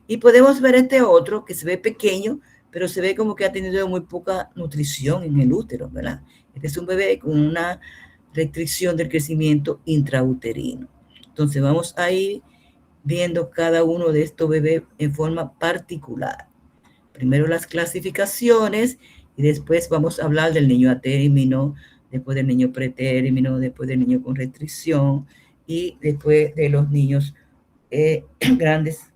Y podemos ver este otro que se ve pequeño, pero se ve como que ha tenido muy poca nutrición en el útero, ¿verdad? Este es un bebé con una restricción del crecimiento intrauterino. Entonces vamos a ir viendo cada uno de estos bebés en forma particular. Primero las clasificaciones y después vamos a hablar del niño a término, después del niño pretérmino, después del niño con restricción y después de los niños grandes,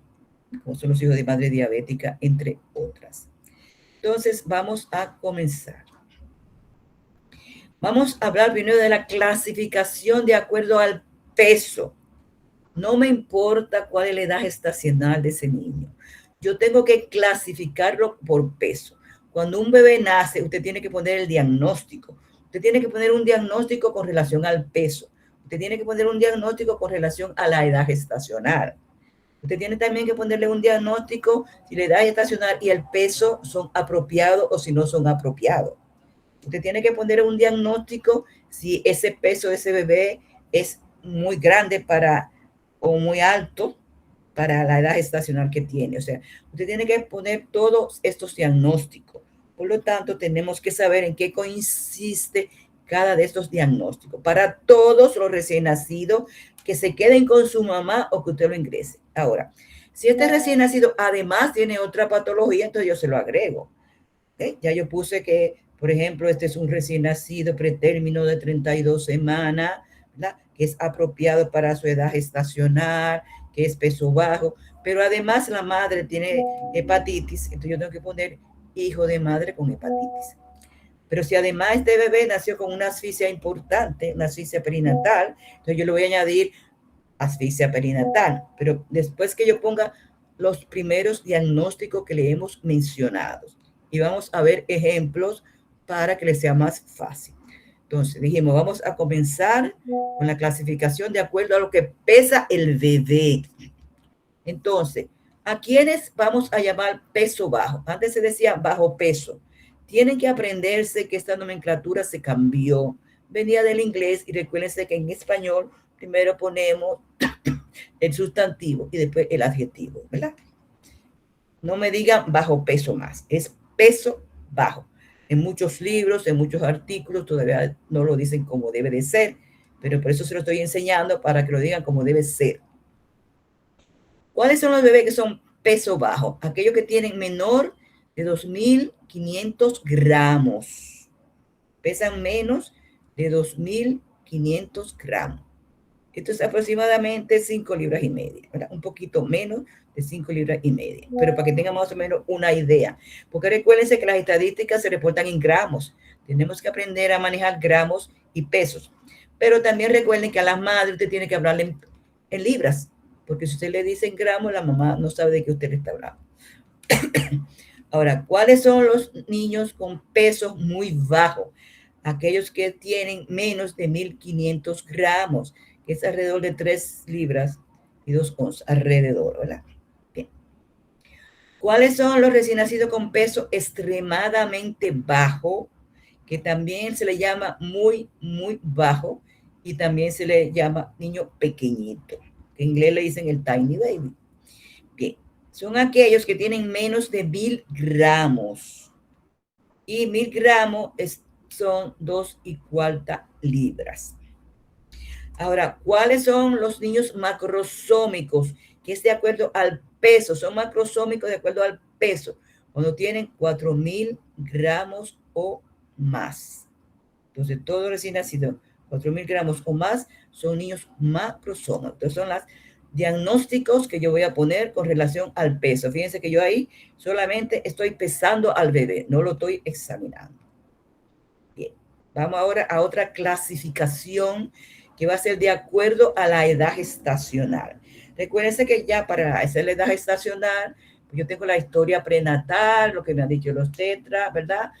como son los hijos de madre diabética, entre otras. Entonces vamos a comenzar. Vamos a hablar primero de la clasificación de acuerdo al peso. No me importa cuál es la edad gestacional de ese niño. Yo tengo que clasificarlo por peso. Cuando un bebé nace, usted tiene que poner el diagnóstico. Usted tiene que poner un diagnóstico con relación al peso. Usted tiene que poner un diagnóstico con relación a la edad gestacional. Usted tiene también que ponerle un diagnóstico si la edad gestacional y el peso son apropiados o si no son apropiados. Usted tiene que poner un diagnóstico si ese peso de ese bebé es muy grande o muy alto para la edad gestacional que tiene. O sea, usted tiene que poner todos estos diagnósticos. Por lo tanto, tenemos que saber en qué consiste cada de estos diagnósticos. Para todos los recién nacidos que se queden con su mamá o que usted lo ingrese. Ahora, si este recién nacido además tiene otra patología, entonces yo se lo agrego. ¿Okay? Ya yo puse que, por ejemplo, este es un recién nacido pretérmino de 32 semanas, ¿verdad? Que es apropiado para su edad gestacional, que es peso bajo, pero además la madre tiene hepatitis, entonces yo tengo que poner hijo de madre con hepatitis. Pero si además este bebé nació con una asfixia importante, una asfixia perinatal, entonces yo le voy a añadir asfixia perinatal, pero después que yo ponga los primeros diagnósticos que le hemos mencionado. Y vamos a ver ejemplos para que les sea más fácil. Entonces dijimos, vamos a comenzar con la clasificación de acuerdo a lo que pesa el bebé. Entonces, ¿a quiénes vamos a llamar peso bajo? Antes se decía bajo peso. Tienen que aprenderse que esta nomenclatura se cambió. Venía del inglés y recuérdense que en español primero ponemos el sustantivo y después el adjetivo, ¿verdad? No me digan bajo peso más, es peso bajo. En muchos libros, en muchos artículos todavía no lo dicen como debe de ser, pero por eso se lo estoy enseñando para que lo digan como debe ser. ¿Cuáles son los bebés que son peso bajo? Aquellos que tienen menor de 2.500 gramos. Pesan menos de 2.500 gramos. Esto es aproximadamente 5 libras y media, ¿verdad? Un poquito menos de 5 libras y media, pero para que tengan más o menos una idea. Porque recuérdense que las estadísticas se reportan en gramos. Tenemos que aprender a manejar gramos y pesos. Pero también recuerden que a las madres usted tiene que hablarle en libras, porque si usted le dice en gramos, la mamá no sabe de qué usted le está hablando. Ahora, ¿cuáles son los niños con pesos muy bajos? Aquellos que tienen menos de 1.500 gramos, que es alrededor de 3 libras y 2 onzas, alrededor, ¿verdad? Bien. ¿Cuáles son los recién nacidos con peso extremadamente bajo? Que también se le llama muy, muy bajo y también se le llama niño pequeñito. En inglés le dicen el tiny baby. Bien, son aquellos que tienen menos de 1.000 gramos. Y 1.000 gramos son 2,25 libras. Ahora, ¿cuáles son los niños macrosómicos? Que es de acuerdo al peso, son macrosómicos de acuerdo al peso, cuando tienen 4.000 gramos o más. Entonces, todo recién nacido, 4.000 gramos o más, son niños macrosómicos. Entonces, son los diagnósticos que yo voy a poner con relación al peso. Fíjense que yo ahí solamente estoy pesando al bebé, no lo estoy examinando. Bien, vamos ahora a otra clasificación que va a ser de acuerdo a la edad gestacional. Recuérdense que ya para hacer la edad gestacional, pues yo tengo la historia prenatal, lo que me han dicho los tetras, ¿verdad?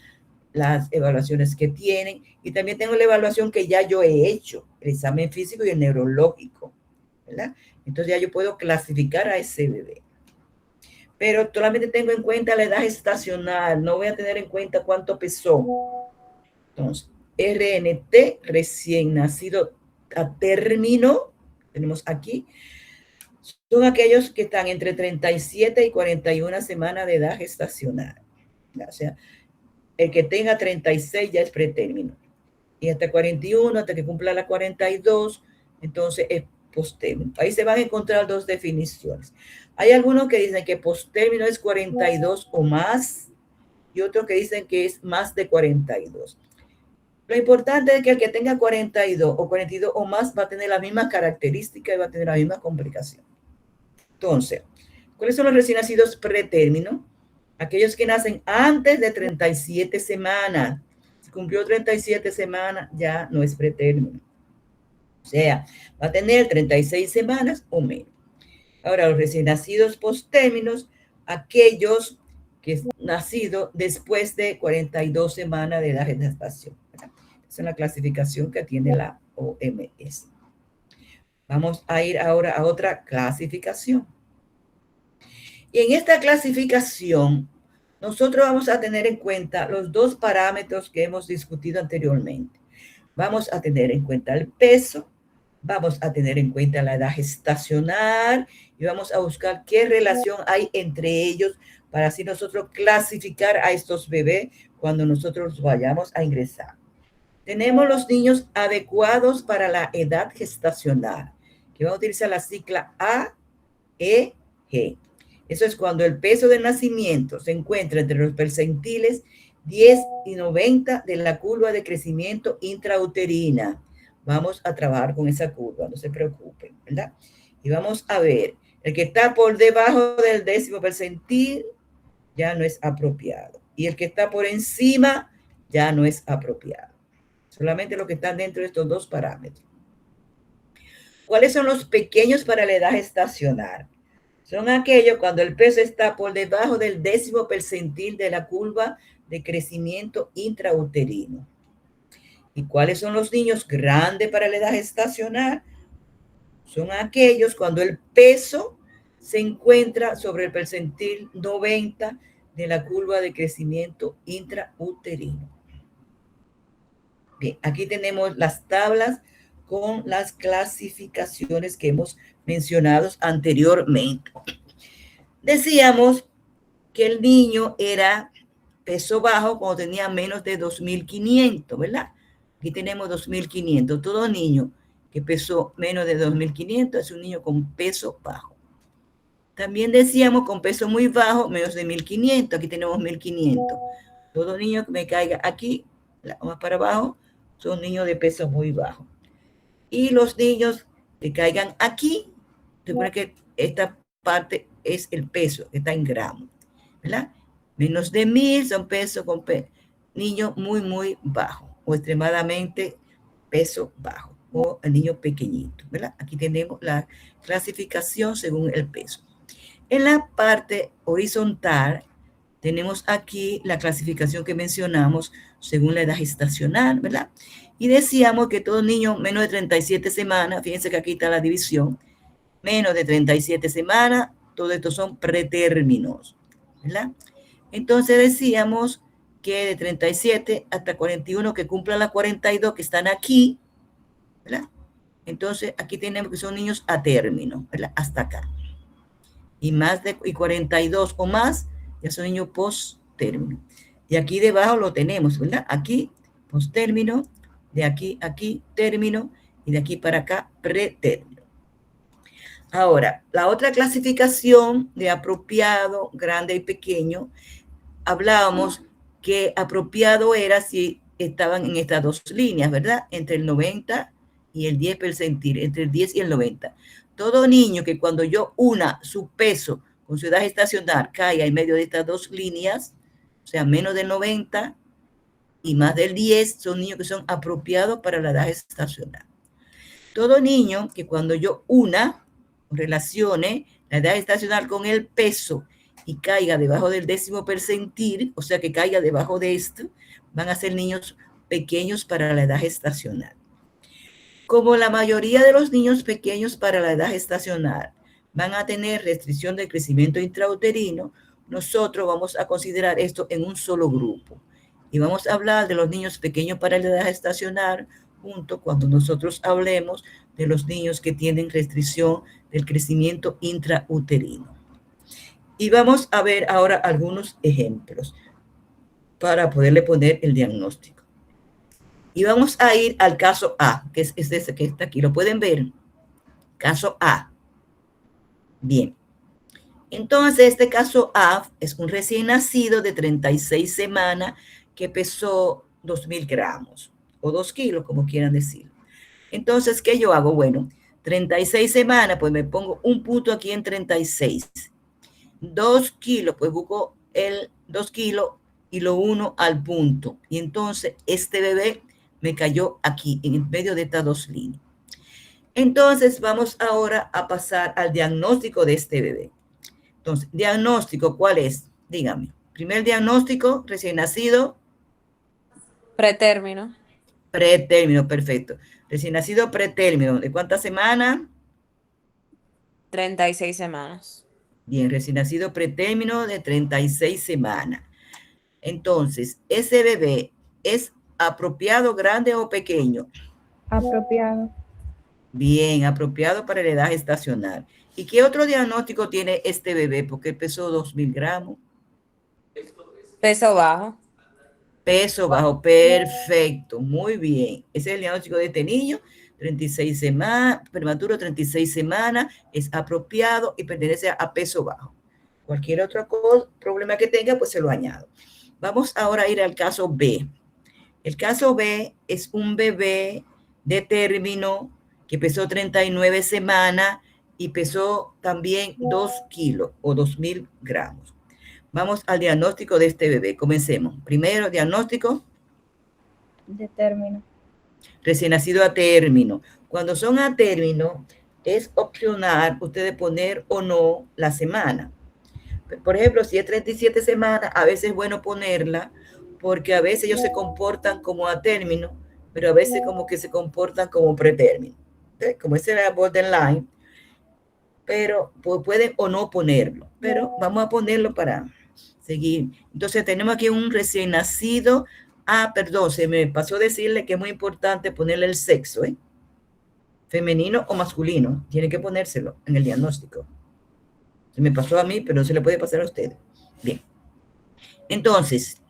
Las evaluaciones que tienen, y también tengo la evaluación que ya yo he hecho, el examen físico y el neurológico. ¿verdad? Entonces ya yo puedo clasificar a ese bebé. Pero solamente tengo en cuenta la edad gestacional, no voy a tener en cuenta cuánto pesó. Entonces, RNT, recién nacido a término, tenemos aquí, son aquellos que están entre 37 y 41 semanas de edad gestacional. O sea, el que tenga 36 ya es pretérmino. Y hasta 41, hasta que cumpla la 42, entonces es postérmino. Ahí se van a encontrar dos definiciones. Hay algunos que dicen que postérmino es 42 o más, y otros que dicen que es más de 42. Lo importante es que el que tenga 42 o 42 o más va a tener la misma característica y va a tener la misma complicación. Entonces, ¿cuáles son los recién nacidos pretérmino? Aquellos que nacen antes de 37 semanas. Si cumplió 37 semanas, ya no es pretérmino. O sea, va a tener 36 semanas o menos. Ahora, los recién nacidos postérminos, aquellos que han nacido después de 42 semanas de edad de gestación. Esa es la clasificación que tiene la OMS. Vamos a ir ahora a otra clasificación. Y en esta clasificación, nosotros vamos a tener en cuenta los dos parámetros que hemos discutido anteriormente. Vamos a tener en cuenta el peso, vamos a tener en cuenta la edad gestacional y vamos a buscar qué relación hay entre ellos para así nosotros clasificar a estos bebés cuando nosotros vayamos a ingresar. Tenemos los niños adecuados para la edad gestacional, que vamos a utilizar la sigla AEG. Eso es cuando el peso del nacimiento se encuentra entre los percentiles 10 y 90 de la curva de crecimiento intrauterina. Vamos a trabajar con esa curva, no se preocupen, ¿verdad? Y vamos a ver, el que está por debajo del 10º percentil ya no es apropiado. Y el que está por encima ya no es apropiado. Solamente los que están dentro de estos dos parámetros. ¿Cuáles son los pequeños para la edad gestacional? Son aquellos cuando el peso está por debajo del 10º percentil de la curva de crecimiento intrauterino. ¿Y cuáles son los niños grandes para la edad gestacional? Son aquellos cuando el peso se encuentra sobre el percentil 90 de la curva de crecimiento intrauterino. Bien, aquí tenemos las tablas con las clasificaciones que hemos mencionado anteriormente. Decíamos que el niño era peso bajo cuando tenía menos de 2.500, ¿verdad? Aquí tenemos 2.500. Todo niño que pesó menos de 2.500 es un niño con peso bajo. También decíamos con peso muy bajo, menos de 1.500. Aquí tenemos 1.500. Todo niño que me caiga aquí, más para abajo, son niños de peso muy bajo. Y los niños que caigan aquí, recuerden que esta parte es el peso, que está en gramos, ¿verdad? Menos de 1.000 son pesos con niño muy, muy bajo, o extremadamente peso bajo, o el niño pequeñito, ¿verdad? Aquí tenemos la clasificación según el peso. En la parte horizontal, tenemos aquí la clasificación que mencionamos según la edad gestacional, ¿verdad? Y decíamos que todo niño menos de 37 semanas, fíjense que aquí está la división, menos de 37 semanas, todos estos son pretérminos, ¿verdad? Entonces decíamos que de 37 hasta 41 que cumplan las 42 que están aquí, ¿verdad? Entonces aquí tenemos que son niños a término, ¿verdad? Hasta acá. Y más de 42 o más ya son niños post-término. Y aquí debajo lo tenemos, ¿verdad? Aquí post-término, de aquí a aquí término y de aquí para acá pretérmino. Ahora, la otra clasificación de apropiado, grande y pequeño, hablábamos que apropiado era si estaban en estas dos líneas, ¿verdad? Entre el 90 y el 10 percentil, entre el 10 y el 90. Todo niño que cuando yo una su peso con su edad gestacional caiga en medio de estas dos líneas, o sea, menos del 90 y más del 10, son niños que son apropiados para la edad gestacional. Todo niño que cuando yo relacione la edad gestacional con el peso y caiga debajo del 10º percentil, o sea que caiga debajo de esto, van a ser niños pequeños para la edad gestacional. Como la mayoría de los niños pequeños para la edad gestacional van a tener restricción del crecimiento intrauterino, nosotros vamos a considerar esto en un solo grupo. Y vamos a hablar de los niños pequeños para la edad gestacional junto cuando nosotros hablemos de los niños que tienen restricción del crecimiento intrauterino. Y vamos a ver ahora algunos ejemplos para poderle poner el diagnóstico. Y vamos a ir al caso A, que es este que está aquí. ¿Lo pueden ver? Caso A. Bien. Entonces, este caso A es un recién nacido de 36 semanas que pesó 2.000 gramos o 2 kilos, como quieran decir. Entonces, ¿qué yo hago? Bueno, 36 semanas, pues me pongo un punto aquí en 36. 2 kilos, pues busco el 2 kilos y lo uno al punto. Y entonces, este bebé me cayó aquí, en medio de estas dos líneas. Entonces, vamos ahora a pasar al diagnóstico de este bebé. Entonces, diagnóstico, ¿cuál es? Dígame. Primer diagnóstico, recién nacido. Pretérmino. Pretérmino, perfecto. Recién nacido pretérmino. ¿De cuántas semanas? 36 semanas. Bien, recién nacido pretérmino de 36 semanas. Entonces, ¿ese bebé es apropiado, grande o pequeño? Apropiado. Bien, apropiado para la edad gestacional. ¿Y qué otro diagnóstico tiene este bebé? Porque pesó 2.000 gramos. Peso bajo. Peso bajo, perfecto, muy bien. Ese es el diagnóstico de este niño, 36 semanas, prematuro 36 semanas, es apropiado y pertenece a peso bajo. Cualquier otro problema que tenga, pues se lo añado. Vamos ahora a ir al caso B. El caso B es un bebé de término que pesó 39 semanas y pesó también 2 kilos o 2.000 gramos. Vamos al diagnóstico de este bebé. Comencemos. Primero, diagnóstico. De término. Recién nacido a término. Cuando son a término, es opcional ustedes poner o no la semana. Por ejemplo, si es 37 semanas, a veces es bueno ponerla, porque a veces ellos se comportan como a término, pero a veces como que se comportan como pretérmino. ¿Entonces? Como ese era borderline, pero pueden o no ponerlo. Pero vamos a ponerlo para seguir. Entonces tenemos aquí un recién nacido. Ah, perdón, se me pasó decirle que es muy importante ponerle el sexo, ¿eh? Femenino o masculino. Tiene que ponérselo en el diagnóstico. Se me pasó a mí, pero no se le puede pasar a ustedes. Bien. Entonces,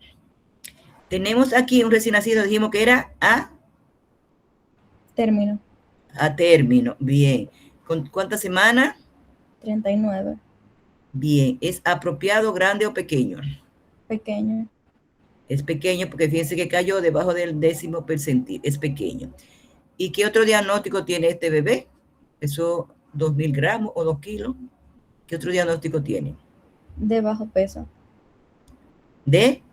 tenemos aquí un recién nacido, dijimos que era a Término. A término. Bien. ¿Con cuántas semanas? 39. Bien. ¿Es apropiado, grande o pequeño? Pequeño. Es pequeño porque fíjense que cayó debajo del 10º percentil. Es pequeño. ¿Y qué otro diagnóstico tiene este bebé? ¿Eso 2.000 gramos o 2 kilos? ¿Qué otro diagnóstico tiene? De bajo peso. De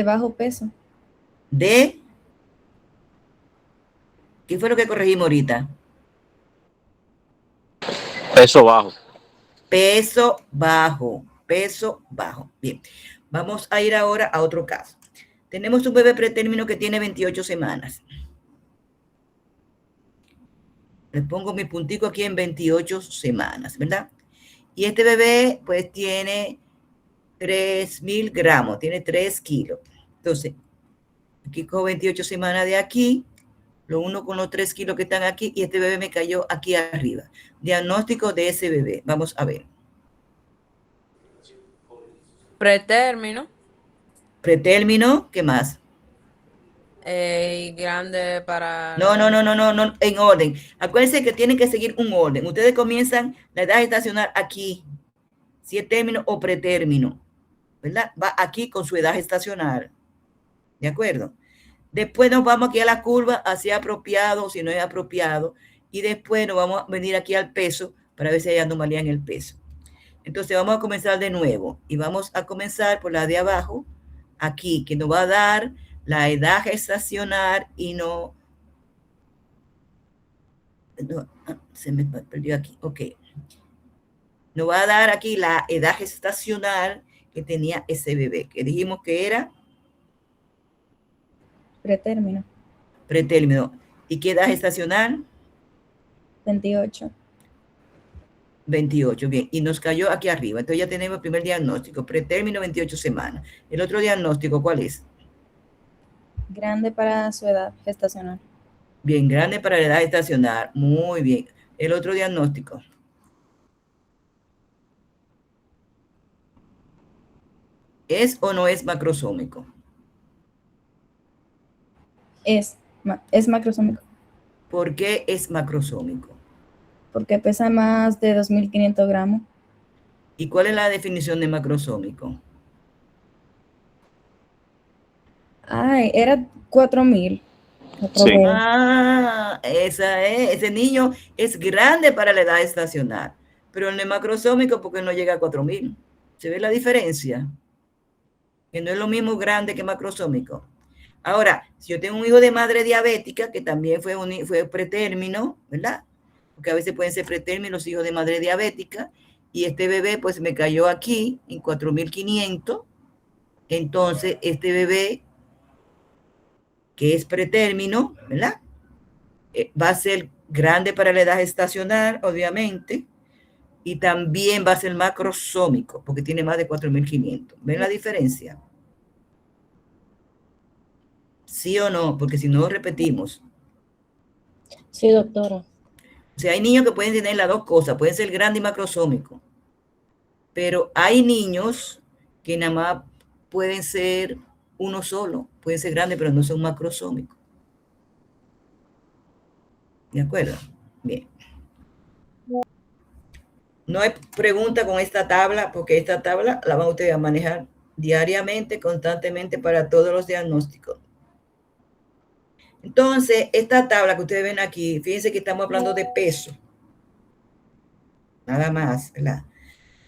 bajo peso. ¿Qué fue lo que corregimos ahorita? Peso bajo. Peso bajo. Peso bajo. Bien. Vamos a ir ahora a otro caso. Tenemos un bebé pretérmino que tiene 28 semanas. Les pongo mi puntico aquí en 28 semanas, ¿verdad? Y este bebé, pues, tiene 3.000 gramos, tiene 3 kilos. Entonces, aquí cojo 28 semanas de aquí, lo uno con los 3 kilos que están aquí, y este bebé me cayó aquí arriba. Diagnóstico de ese bebé. Vamos a ver. Pretérmino. Pretérmino, ¿qué más? Y grande para... No, en orden. Acuérdense que tienen que seguir un orden. Ustedes comienzan la edad gestacional aquí, si es término o pretérmino, ¿verdad? Va aquí con su edad gestacional, ¿de acuerdo? Después nos vamos aquí a la curva, hacia apropiado, si no es apropiado, y después nos vamos a venir aquí al peso para ver si hay anomalía en el peso. Entonces vamos a comenzar de nuevo y vamos a comenzar por la de abajo, aquí, que nos va a dar la edad gestacional y no se me perdió aquí, ok. Nos va a dar aquí la edad gestacional que tenía ese bebé, que dijimos que era Pretérmino. pretérmino. ¿Y qué edad gestacional? 28. 28, bien. Y nos cayó aquí arriba. Entonces ya tenemos el primer diagnóstico, pretérmino 28 semanas. El otro diagnóstico, ¿cuál es? Grande para su edad gestacional. Bien, grande para la edad gestacional. Muy bien. El otro diagnóstico. ¿Es o no es macrosómico? Es macrosómico, ¿Por qué es macrosómico? porque pesa más de 2.500 gramos. ¿Y cuál es la definición de macrosómico? Ay, era 4.000. Sí. Ah, esa es. Ese niño es grande para la edad gestacional, pero no es macrosómico porque no llega a 4.000. ¿Se ve la diferencia? Que no es lo mismo grande que macrosómico. Ahora, si yo tengo un hijo de madre diabética, que también fue pretérmino, ¿verdad? Porque a veces pueden ser pretérminos hijos de madre diabética, y este bebé pues me cayó aquí en 4.500, entonces este bebé que es pretérmino, ¿verdad? Va a ser grande para la edad gestacional, obviamente, y también va a ser macrosómico, porque tiene más de 4.500. ¿Ven la diferencia? ¿Sí o no? Porque si no, repetimos. Sí, doctora. O sea, hay niños que pueden tener las dos cosas, pueden ser grande y macrosómico, pero hay niños que nada más pueden ser uno solo, pueden ser grandes, pero no son macrosómicos. ¿De acuerdo? Bien. No hay pregunta con esta tabla, porque esta tabla la van ustedes a manejar diariamente, constantemente para todos los diagnósticos. Entonces, esta tabla que ustedes ven aquí, fíjense que estamos hablando de peso. Nada más, ¿verdad?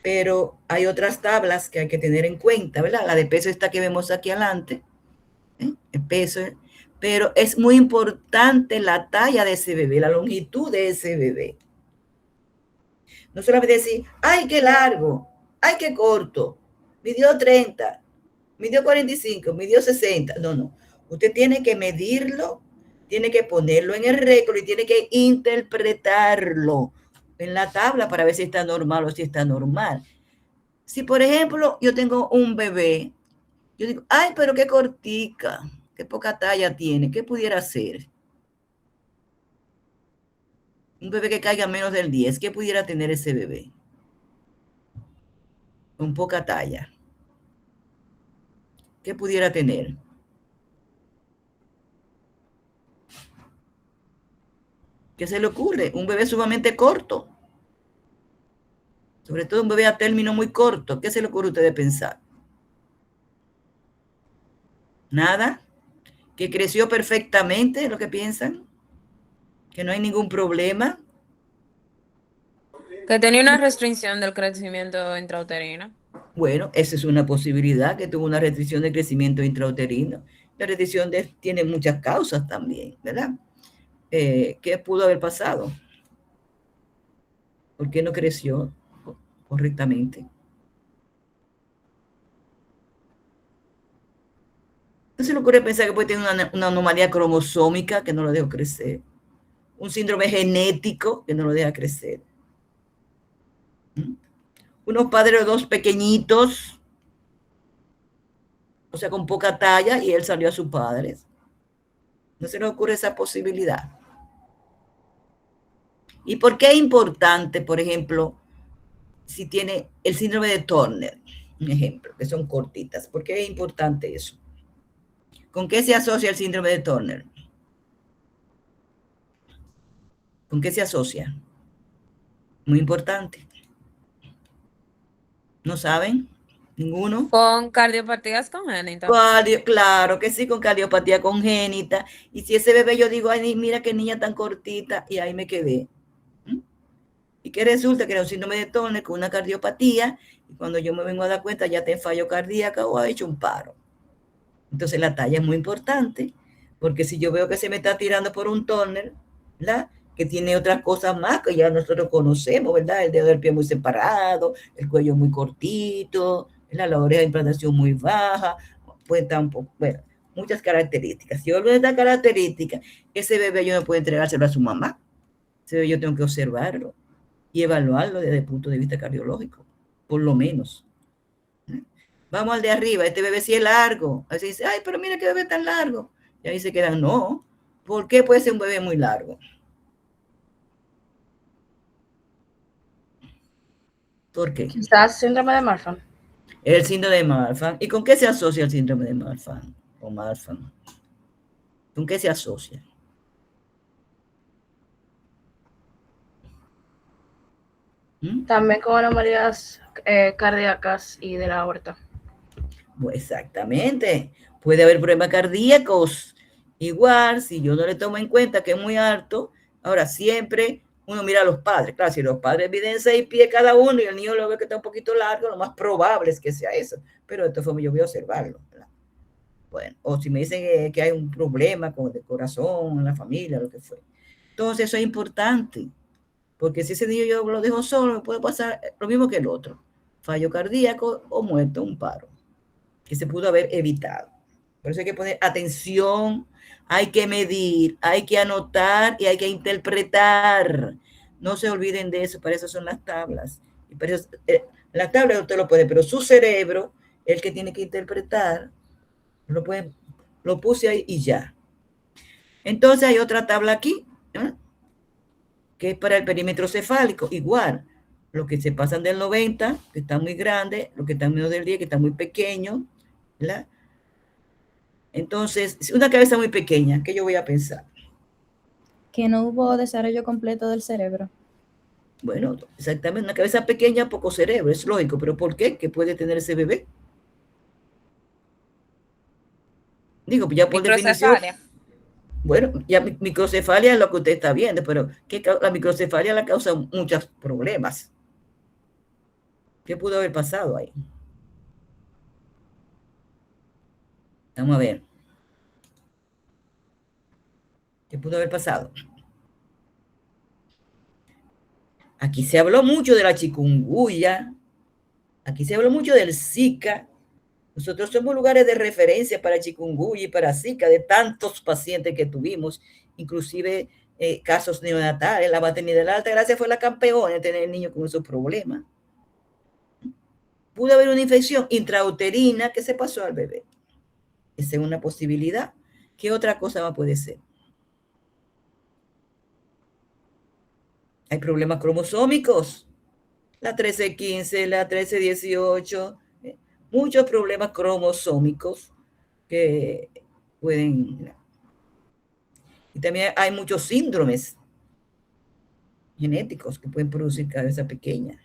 Pero hay otras tablas que hay que tener en cuenta, ¿verdad? La de peso esta que vemos aquí adelante, el peso, pero es muy importante la talla de ese bebé, la longitud de ese bebé. No solamente decir, ay, qué largo, ay, qué corto, midió 30, midió 45, midió 60. No, no. Usted tiene que medirlo, tiene que ponerlo en el récord y tiene que interpretarlo en la tabla para ver si está normal o si está normal. Si, por ejemplo, yo tengo un bebé, yo digo, ay, pero qué cortica, qué poca talla tiene, ¿qué pudiera ser? Un bebé que caiga menos del 10, ¿qué pudiera tener ese bebé? Con poca talla. ¿Qué pudiera tener? ¿Qué se le ocurre? Un bebé sumamente corto. Sobre todo un bebé a término muy corto. ¿Qué se le ocurre a ustedes pensar? Nada. Que creció perfectamente, lo que piensan. Que no hay ningún problema. Que tenía una restricción del crecimiento intrauterino. Bueno, esa es una posibilidad, que tuvo una restricción de crecimiento intrauterino. La restricción tiene muchas causas también, ¿verdad? ¿Qué pudo haber pasado? ¿Por qué no creció correctamente? No se le ocurre pensar que puede tener una anomalía cromosómica que no lo deja crecer, un síndrome genético que no lo deja crecer. Unos padres dos pequeñitos, o sea, con poca talla, y él salió a sus padres. No se le ocurre esa posibilidad. ¿Y por qué es importante, por ejemplo, si tiene el síndrome de Turner, un ejemplo, que son cortitas? ¿Por qué es importante eso? ¿Con qué se asocia el síndrome de Turner? ¿Con qué se asocia? Muy importante. ¿No saben? ¿Ninguno? Con cardiopatías congénitas. Claro que sí, con cardiopatía congénita. Y si ese bebé yo digo, ay, mira qué niña tan cortita, y ahí me quedé. Y que resulta que era un síndrome de Turner con una cardiopatía, y cuando yo me vengo a dar cuenta ya te fallo cardíaco o ha hecho un paro. Entonces la talla es muy importante, porque si yo veo que se me está tirando por un Turner, ¿verdad?, que tiene otras cosas más que ya nosotros conocemos, ¿verdad? El dedo del pie muy separado, el cuello muy cortito, ¿verdad?, la oreja de implantación muy baja, puede estar un poco, bueno, muchas características. Si olvido esta característica, ese bebé yo no puedo entregárselo a su mamá. Ese bebé yo tengo que observarlo y evaluarlo desde el punto de vista cardiológico, por lo menos. Vamos al de arriba, este bebé sí es largo. Así dice, ay, pero mira qué bebé tan largo. Y ahí se quedan, no. ¿Por qué puede ser un bebé muy largo? ¿Por qué? Quizás síndrome de Marfan. El síndrome de Marfan. ¿Y con qué se asocia el síndrome de Marfan? O Marfan. ¿Con qué se asocia? También con anomalías cardíacas y de la aorta. Exactamente. Puede haber problemas cardíacos. Igual, si yo no le tomo en cuenta que es muy alto, ahora siempre uno mira a los padres. Claro, si los padres miden 6 pies cada uno y el niño lo ve que está un poquito largo, lo más probable es que sea eso. Pero de todas formas yo voy a observarlo. ¿Verdad? Bueno, o si me dicen que hay un problema con el corazón, en la familia, lo que fue. Entonces eso es importante, porque si ese niño yo lo dejo solo, me puede pasar lo mismo que el otro. Fallo cardíaco o muerto, un paro, que se pudo haber evitado. Por eso hay que poner atención, hay que medir, hay que anotar y hay que interpretar. No se olviden de eso, para eso son las tablas. Y para eso, las tablas usted lo puede, pero su cerebro, el que tiene que interpretar, lo puse ahí y ya. Entonces hay otra tabla aquí, ¿eh? Que es para el perímetro cefálico. Igual, los que se pasan del 90, que están muy grandes, los que están menos del 10, que están muy pequeños, ¿verdad? Entonces, una cabeza muy pequeña, ¿qué yo voy a pensar? Que no hubo desarrollo completo del cerebro. Bueno, exactamente, una cabeza pequeña, poco cerebro, es lógico, pero ¿por qué? ¿Qué puede tener ese bebé? Digo, ya por definición, Microcefalia. bueno, ya microcefalia es lo que usted está viendo, pero la microcefalia la causa muchos problemas. ¿Qué pudo haber pasado ahí? Vamos a ver. ¿Qué pudo haber pasado? Aquí se habló mucho de la chikungunya, aquí se habló mucho del Zika. Nosotros somos lugares de referencia para chikungunya y para Zika, de tantos pacientes que tuvimos, inclusive casos neonatales. La maternidad de la Altagracia fue la campeona de tener niños con esos problemas. Pudo haber una infección intrauterina que se pasó al bebé. Esa es una posibilidad. ¿Qué otra cosa más puede ser? Hay problemas cromosómicos. La 1315, la 1318, muchos problemas cromosómicos que pueden... Y también hay muchos síndromes genéticos que pueden producir cabeza pequeña.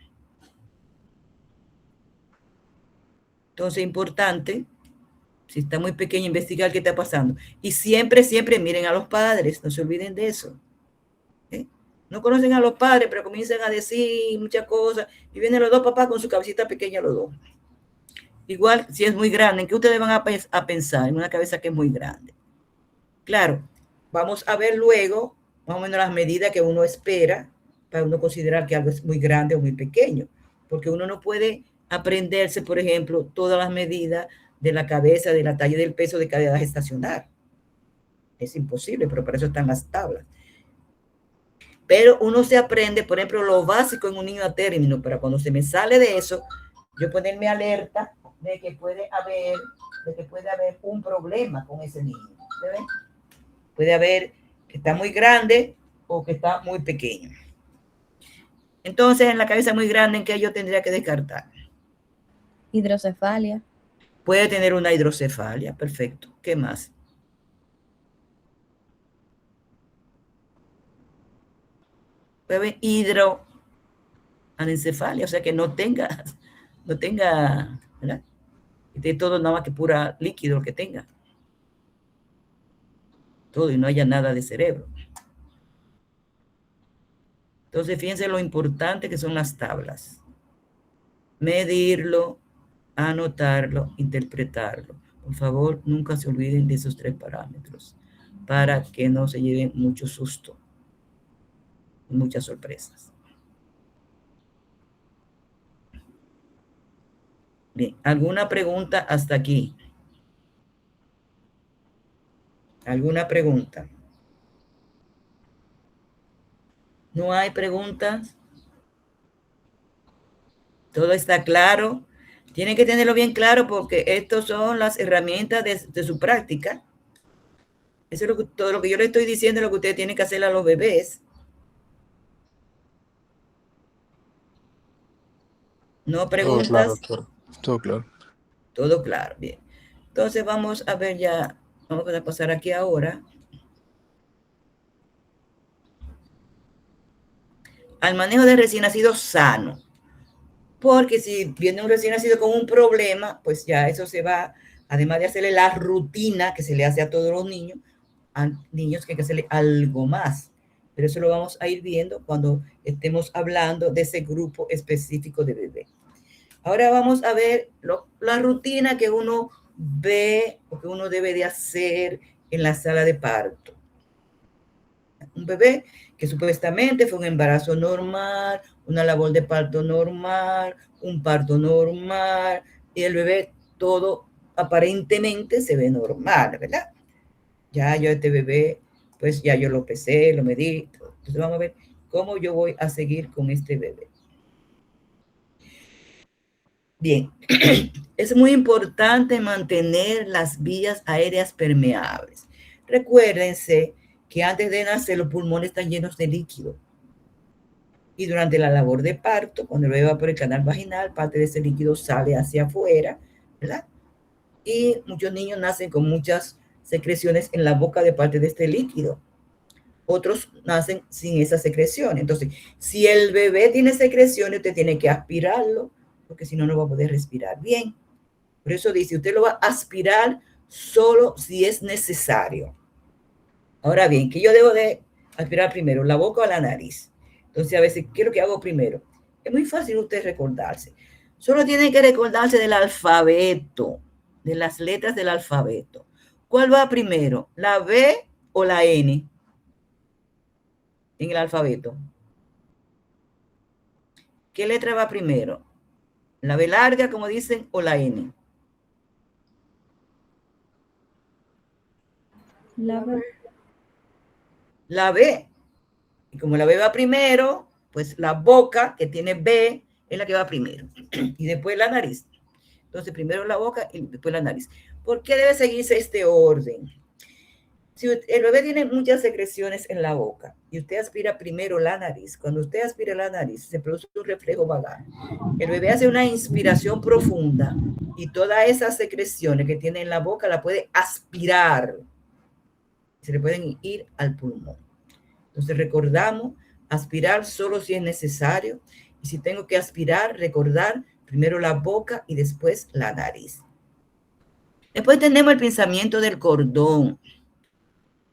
Entonces es importante, si está muy pequeña, investigar qué está pasando. Y siempre, siempre miren a los padres, no se olviden de eso. No conocen a los padres, pero comienzan a decir muchas cosas y vienen los dos papás con su cabecita pequeña los dos. Igual, si es muy grande, ¿en qué ustedes van a pensar? En una cabeza que es muy grande. Claro, vamos a ver luego más o menos las medidas que uno espera para uno considerar que algo es muy grande o muy pequeño, porque uno no puede aprenderse, por ejemplo, todas las medidas de la cabeza, de la talla, del peso de cada edad gestacional. Es imposible, pero para eso están las tablas. Pero uno se aprende, por ejemplo, lo básico en un niño a término, pero cuando se me sale de eso, yo ponerme alerta de que puede haber un problema con ese niño. ¿Ven? Puede haber que está muy grande o que está muy pequeño. Entonces, en la cabeza muy grande, ¿en qué yo tendría que descartar? Hidrocefalia. Puede tener una hidrocefalia, perfecto. ¿Qué más? Puede haber hidroanencefalia, o sea que no tenga, ¿verdad? Que esté todo nada más que pura líquido lo que tenga. Todo y no haya nada de cerebro. Entonces, fíjense lo importante que son las tablas. Medirlo, anotarlo, interpretarlo. Por favor, nunca se olviden de esos 3 parámetros para que no se lleven mucho susto, muchas sorpresas. Bien, ¿alguna pregunta hasta aquí? ¿Alguna pregunta? ¿No hay preguntas? ¿Todo está claro? Tienen que tenerlo bien claro porque estas son las herramientas de su práctica. Eso es todo lo que yo le estoy diciendo, lo que ustedes tienen que hacer a los bebés. ¿No preguntas? Todo claro, doctor. Todo claro. Todo claro, bien. Entonces vamos a ver ya, vamos a pasar aquí ahora al manejo de recién nacido sano. Porque si viene un recién nacido con un problema, pues ya eso se va, además de hacerle la rutina que se le hace a todos los niños, a niños que hay que hacerle algo más. Pero eso lo vamos a ir viendo cuando estemos hablando de ese grupo específico de bebé. Ahora vamos a ver la rutina que uno ve o que uno debe de hacer en la sala de parto. Un bebé que supuestamente fue un embarazo normal, una labor de parto normal, un parto normal, y el bebé todo aparentemente se ve normal, ¿verdad? Ya yo este bebé, pues ya yo lo pesé, lo medí. Entonces vamos a ver cómo yo voy a seguir con este bebé. Bien, es muy importante mantener las vías aéreas permeables. Recuérdense que antes de nacer los pulmones están llenos de líquido. Y durante la labor de parto, cuando el bebé va por el canal vaginal, parte de ese líquido sale hacia afuera, ¿verdad? Y muchos niños nacen con muchas secreciones en la boca de parte de este líquido. Otros nacen sin esa secreción. Entonces, si el bebé tiene secreciones, usted tiene que aspirarlo, porque si no, no va a poder respirar bien. Por eso dice, usted lo va a aspirar solo si es necesario. Ahora bien, ¿qué yo debo de aspirar primero, la boca o la nariz? Entonces, a veces, ¿qué es lo que hago primero? Es muy fácil usted recordarse. Solo tiene que recordarse del alfabeto, de las letras del alfabeto. ¿Cuál va primero, la B o la N en el alfabeto? ¿Qué letra va primero? ¿La B larga, como dicen, o la N? La B. La B. Y como la B va primero, pues la boca, que tiene B, es la que va primero. Y después la nariz. Entonces, primero la boca y después la nariz. ¿Por qué debe seguirse este orden? Si el bebé tiene muchas secreciones en la boca y usted aspira primero la nariz, cuando usted aspira la nariz, se produce un reflejo vagal. El bebé hace una inspiración profunda y todas esas secreciones que tiene en la boca la puede aspirar. Se le pueden ir al pulmón. Entonces recordamos, aspirar solo si es necesario. Y si tengo que aspirar, recordar primero la boca y después la nariz. Después tenemos el pensamiento del cordón.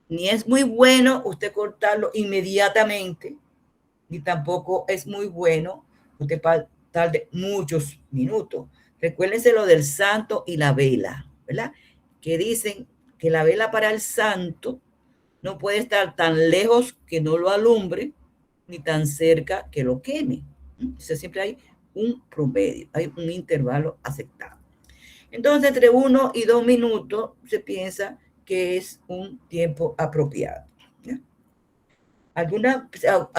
Ni es muy bueno usted cortarlo inmediatamente, ni tampoco es muy bueno usted tarde muchos minutos. Recuérdense lo del santo y la vela, ¿verdad? Que dicen que la vela para el santo no puede estar tan lejos que no lo alumbre, ni tan cerca que lo queme. Entonces siempre hay un promedio, hay un intervalo aceptable. Entonces, entre 1 y 2 minutos se piensa que es un tiempo apropiado. ¿Ya? A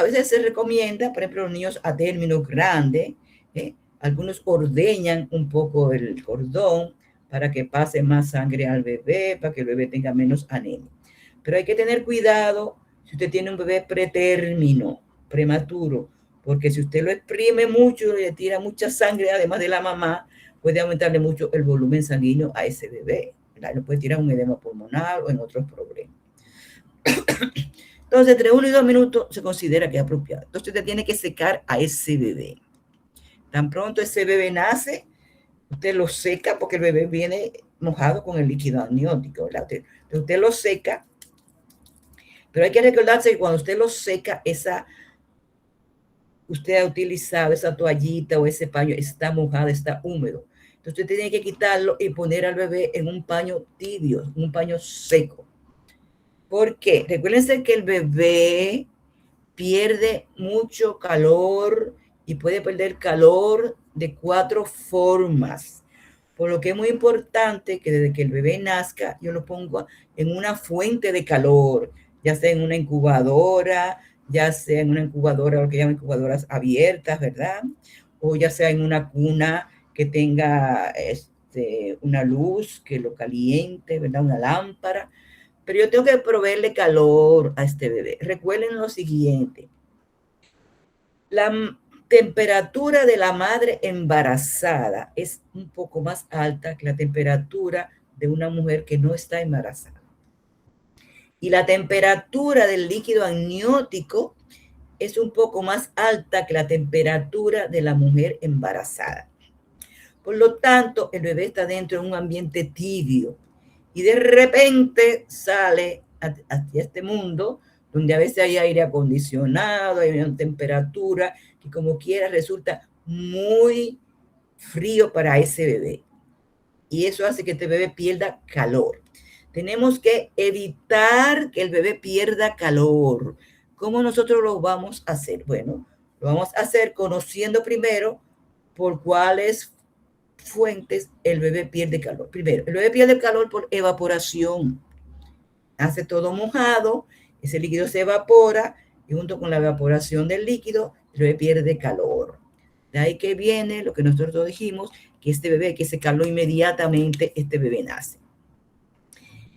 veces se recomienda, por ejemplo, los niños a términos grandes, algunos ordeñan un poco el cordón para que pase más sangre al bebé, para que el bebé tenga menos anemia. Pero hay que tener cuidado si usted tiene un bebé pretérmino, prematuro, porque si usted lo exprime mucho y le tira mucha sangre, además de la mamá, puede aumentarle mucho el volumen sanguíneo a ese bebé. Le puede tirar un edema pulmonar o en otros problemas. Entonces, entre 1 y 2 minutos se considera que es apropiado. Entonces, usted tiene que secar a ese bebé. Tan pronto ese bebé nace, usted lo seca porque el bebé viene mojado con el líquido amniótico, ¿verdad? Usted lo seca, pero hay que recordarse que cuando usted lo seca, usted ha utilizado esa toallita o ese paño, está mojado, está húmedo. Entonces usted tiene que quitarlo y poner al bebé en un paño tibio, un paño seco. ¿Por qué? Recuérdense que el bebé pierde mucho calor y puede perder calor de 4 formas. Por lo que es muy importante que desde que el bebé nazca, yo lo pongo en una fuente de calor, ya sea en una incubadora, ya sea en una incubadora, lo que llaman incubadoras abiertas, ¿verdad? O ya sea en una cuna que tenga una luz que lo caliente, ¿verdad? Una lámpara. Pero yo tengo que proveerle calor a este bebé. Recuerden lo siguiente. La temperatura de la madre embarazada es un poco más alta que la temperatura de una mujer que no está embarazada. Y la temperatura del líquido amniótico es un poco más alta que la temperatura de la mujer embarazada. Por lo tanto, el bebé está dentro de un ambiente tibio y de repente sale hacia este mundo donde a veces hay aire acondicionado, hay una temperatura que como quiera resulta muy frío para ese bebé. Y eso hace que este bebé pierda calor. Tenemos que evitar que el bebé pierda calor. ¿Cómo nosotros lo vamos a hacer? Bueno, lo vamos a hacer conociendo primero por cuáles fuentes el bebé pierde calor. Primero, el bebé pierde calor por evaporación. Hace todo mojado, ese líquido se evapora y junto con la evaporación del líquido, el bebé pierde calor. De ahí que viene lo que nosotros dijimos, que este bebé que se caló inmediatamente, este bebé nace.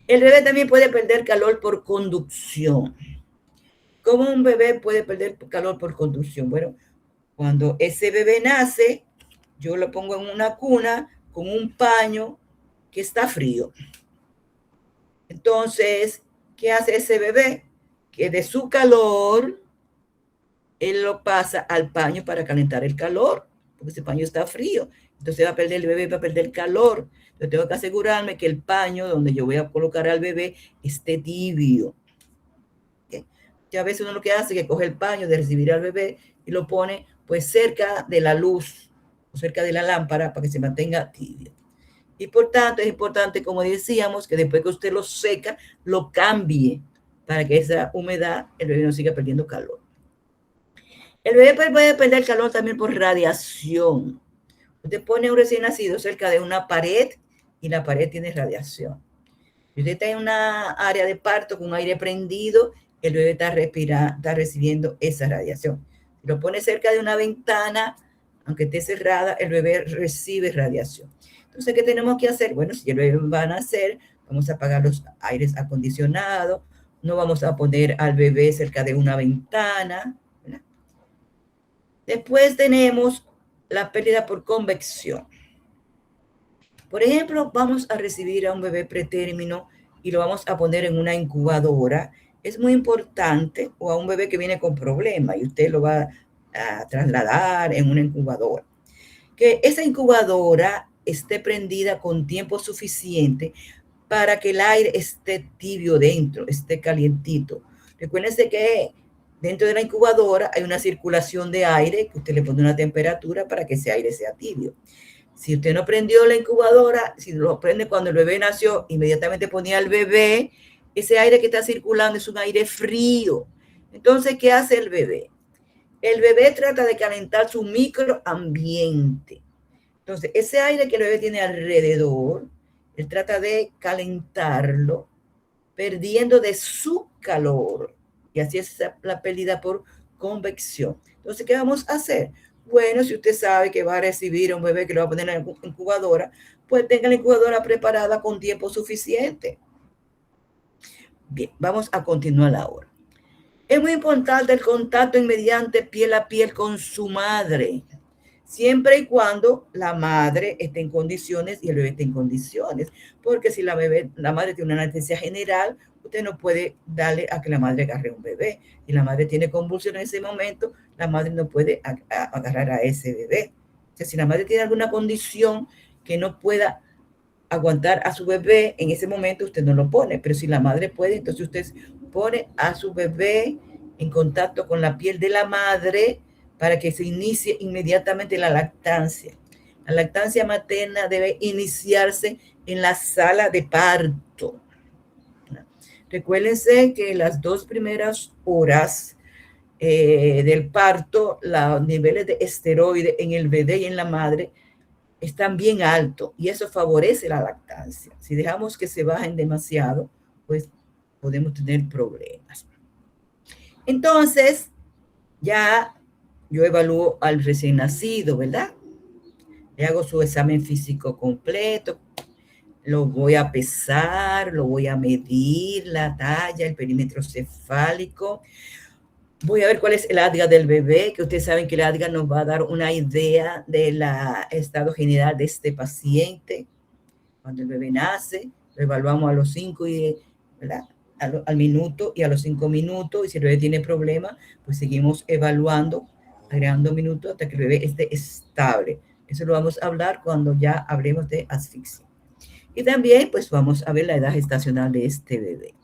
El bebé también puede perder calor por conducción. ¿Cómo un bebé puede perder calor por conducción? Bueno, cuando ese bebé nace, yo lo pongo en una cuna con un paño que está frío. Entonces, ¿qué hace ese bebé? Que de su calor, él lo pasa al paño para calentar el calor, porque ese paño está frío. Entonces el bebé va a perder calor. Yo tengo que asegurarme que el paño donde yo voy a colocar al bebé esté tibio. ¿Okay? Y a veces uno lo que hace es que coge el paño de recibir al bebé y lo pone pues cerca de la luz o cerca de la lámpara para que se mantenga tibio. Y por tanto es importante, como decíamos, que después que usted lo seca, lo cambie para que esa humedad, el bebé no siga perdiendo calor. El bebé puede perder calor también por radiación. Usted pone a un recién nacido cerca de una pared y la pared tiene radiación. Si usted está en una área de parto con aire prendido, el bebé está recibiendo esa radiación. Si lo pone cerca de una ventana, aunque esté cerrada, el bebé recibe radiación. Entonces, ¿qué tenemos que hacer? Bueno, si el bebé va a nacer, vamos a apagar los aires acondicionados, no vamos a poner al bebé cerca de una ventana, ¿verdad? Después tenemos la pérdida por convección. Por ejemplo, vamos a recibir a un bebé pretérmino y lo vamos a poner en una incubadora. Es muy importante, o a un bebé que viene con problemas y usted lo va a trasladar en una incubadora, que esa incubadora esté prendida con tiempo suficiente para que el aire esté tibio dentro, esté calientito. Recuérdense que dentro de la incubadora hay una circulación de aire que usted le pone una temperatura para que ese aire sea tibio. Si usted no prendió la incubadora, si lo prende cuando el bebé nació, inmediatamente ponía al bebé, ese aire que está circulando es un aire frío. Entonces, ¿qué hace el bebé? El bebé trata de calentar su microambiente. Entonces, ese aire que el bebé tiene alrededor, él trata de calentarlo, perdiendo de su calor. Y así es la pérdida por convección. Entonces, ¿qué vamos a hacer? Bueno, si usted sabe que va a recibir a un bebé que lo va a poner en la incubadora, pues tenga la incubadora preparada con tiempo suficiente. Bien, vamos a continuar ahora. Es muy importante el contacto inmediato piel a piel con su madre, siempre y cuando la madre esté en condiciones y el bebé esté en condiciones, porque si la madre tiene una anestesia general, usted no puede darle a que la madre agarre un bebé. Si la madre tiene convulsión en ese momento, la madre no puede agarrar a ese bebé. O sea, si la madre tiene alguna condición que no pueda aguantar a su bebé, en ese momento usted no lo pone, pero si la madre puede, entonces usted pone a su bebé en contacto con la piel de la madre para que se inicie inmediatamente la lactancia. La lactancia materna debe iniciarse en la sala de parto. Recuérdense que las 2 primeras horas del parto, los niveles de esteroide en el bebé y en la madre están bien altos y eso favorece la lactancia. Si dejamos que se bajen demasiado, pues podemos tener problemas. Entonces, ya yo evalúo al recién nacido, ¿verdad? Le hago su examen físico completo, lo voy a pesar, lo voy a medir, la talla, el perímetro cefálico. Voy a ver cuál es el ADGA del bebé, que ustedes saben que el ADGA nos va a dar una idea del estado general de este paciente. Cuando el bebé nace, lo evaluamos a los 5 y, ¿verdad? Al minuto y a los 5 minutos, y si el bebé tiene problemas, pues seguimos evaluando, agregando minutos hasta que el bebé esté estable. Eso lo vamos a hablar cuando ya hablemos de asfixia. Y también, pues vamos a ver la edad gestacional de este bebé.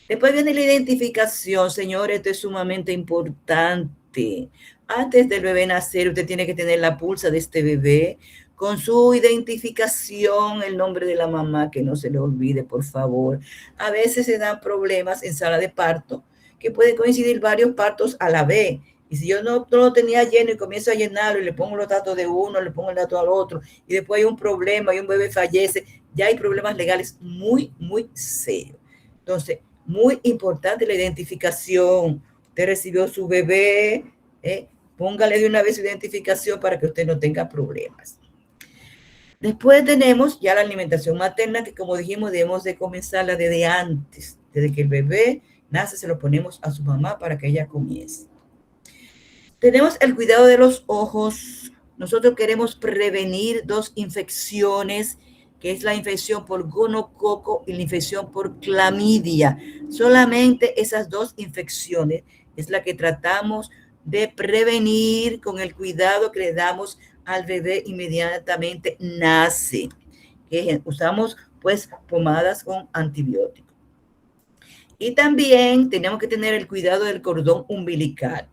Después viene la identificación, señores, esto es sumamente importante. Antes del bebé nacer, usted tiene que tener la pulsa de este bebé con su identificación, el nombre de la mamá, que no se le olvide, por favor. A veces se dan problemas en sala de parto, que pueden coincidir varios partos a la vez. Y si yo no lo tenía lleno y comienzo a llenarlo y le pongo los datos de uno, le pongo el dato al otro, y después hay un problema y un bebé fallece, ya hay problemas legales muy, muy serios. Entonces, muy importante la identificación. Usted recibió su bebé, póngale de una vez su identificación para que usted no tenga problemas. Después tenemos ya la alimentación materna, que como dijimos, debemos de comenzarla desde antes. Desde que el bebé nace, se lo ponemos a su mamá para que ella comience. Tenemos el cuidado de los ojos. Nosotros queremos prevenir 2 infecciones, que es la infección por gonococo y la infección por clamidia. Solamente esas 2 infecciones es la que tratamos de prevenir con el cuidado que le damos al bebé inmediatamente nace, que usamos pues pomadas con antibióticos. Y también tenemos que tener el cuidado del cordón umbilical.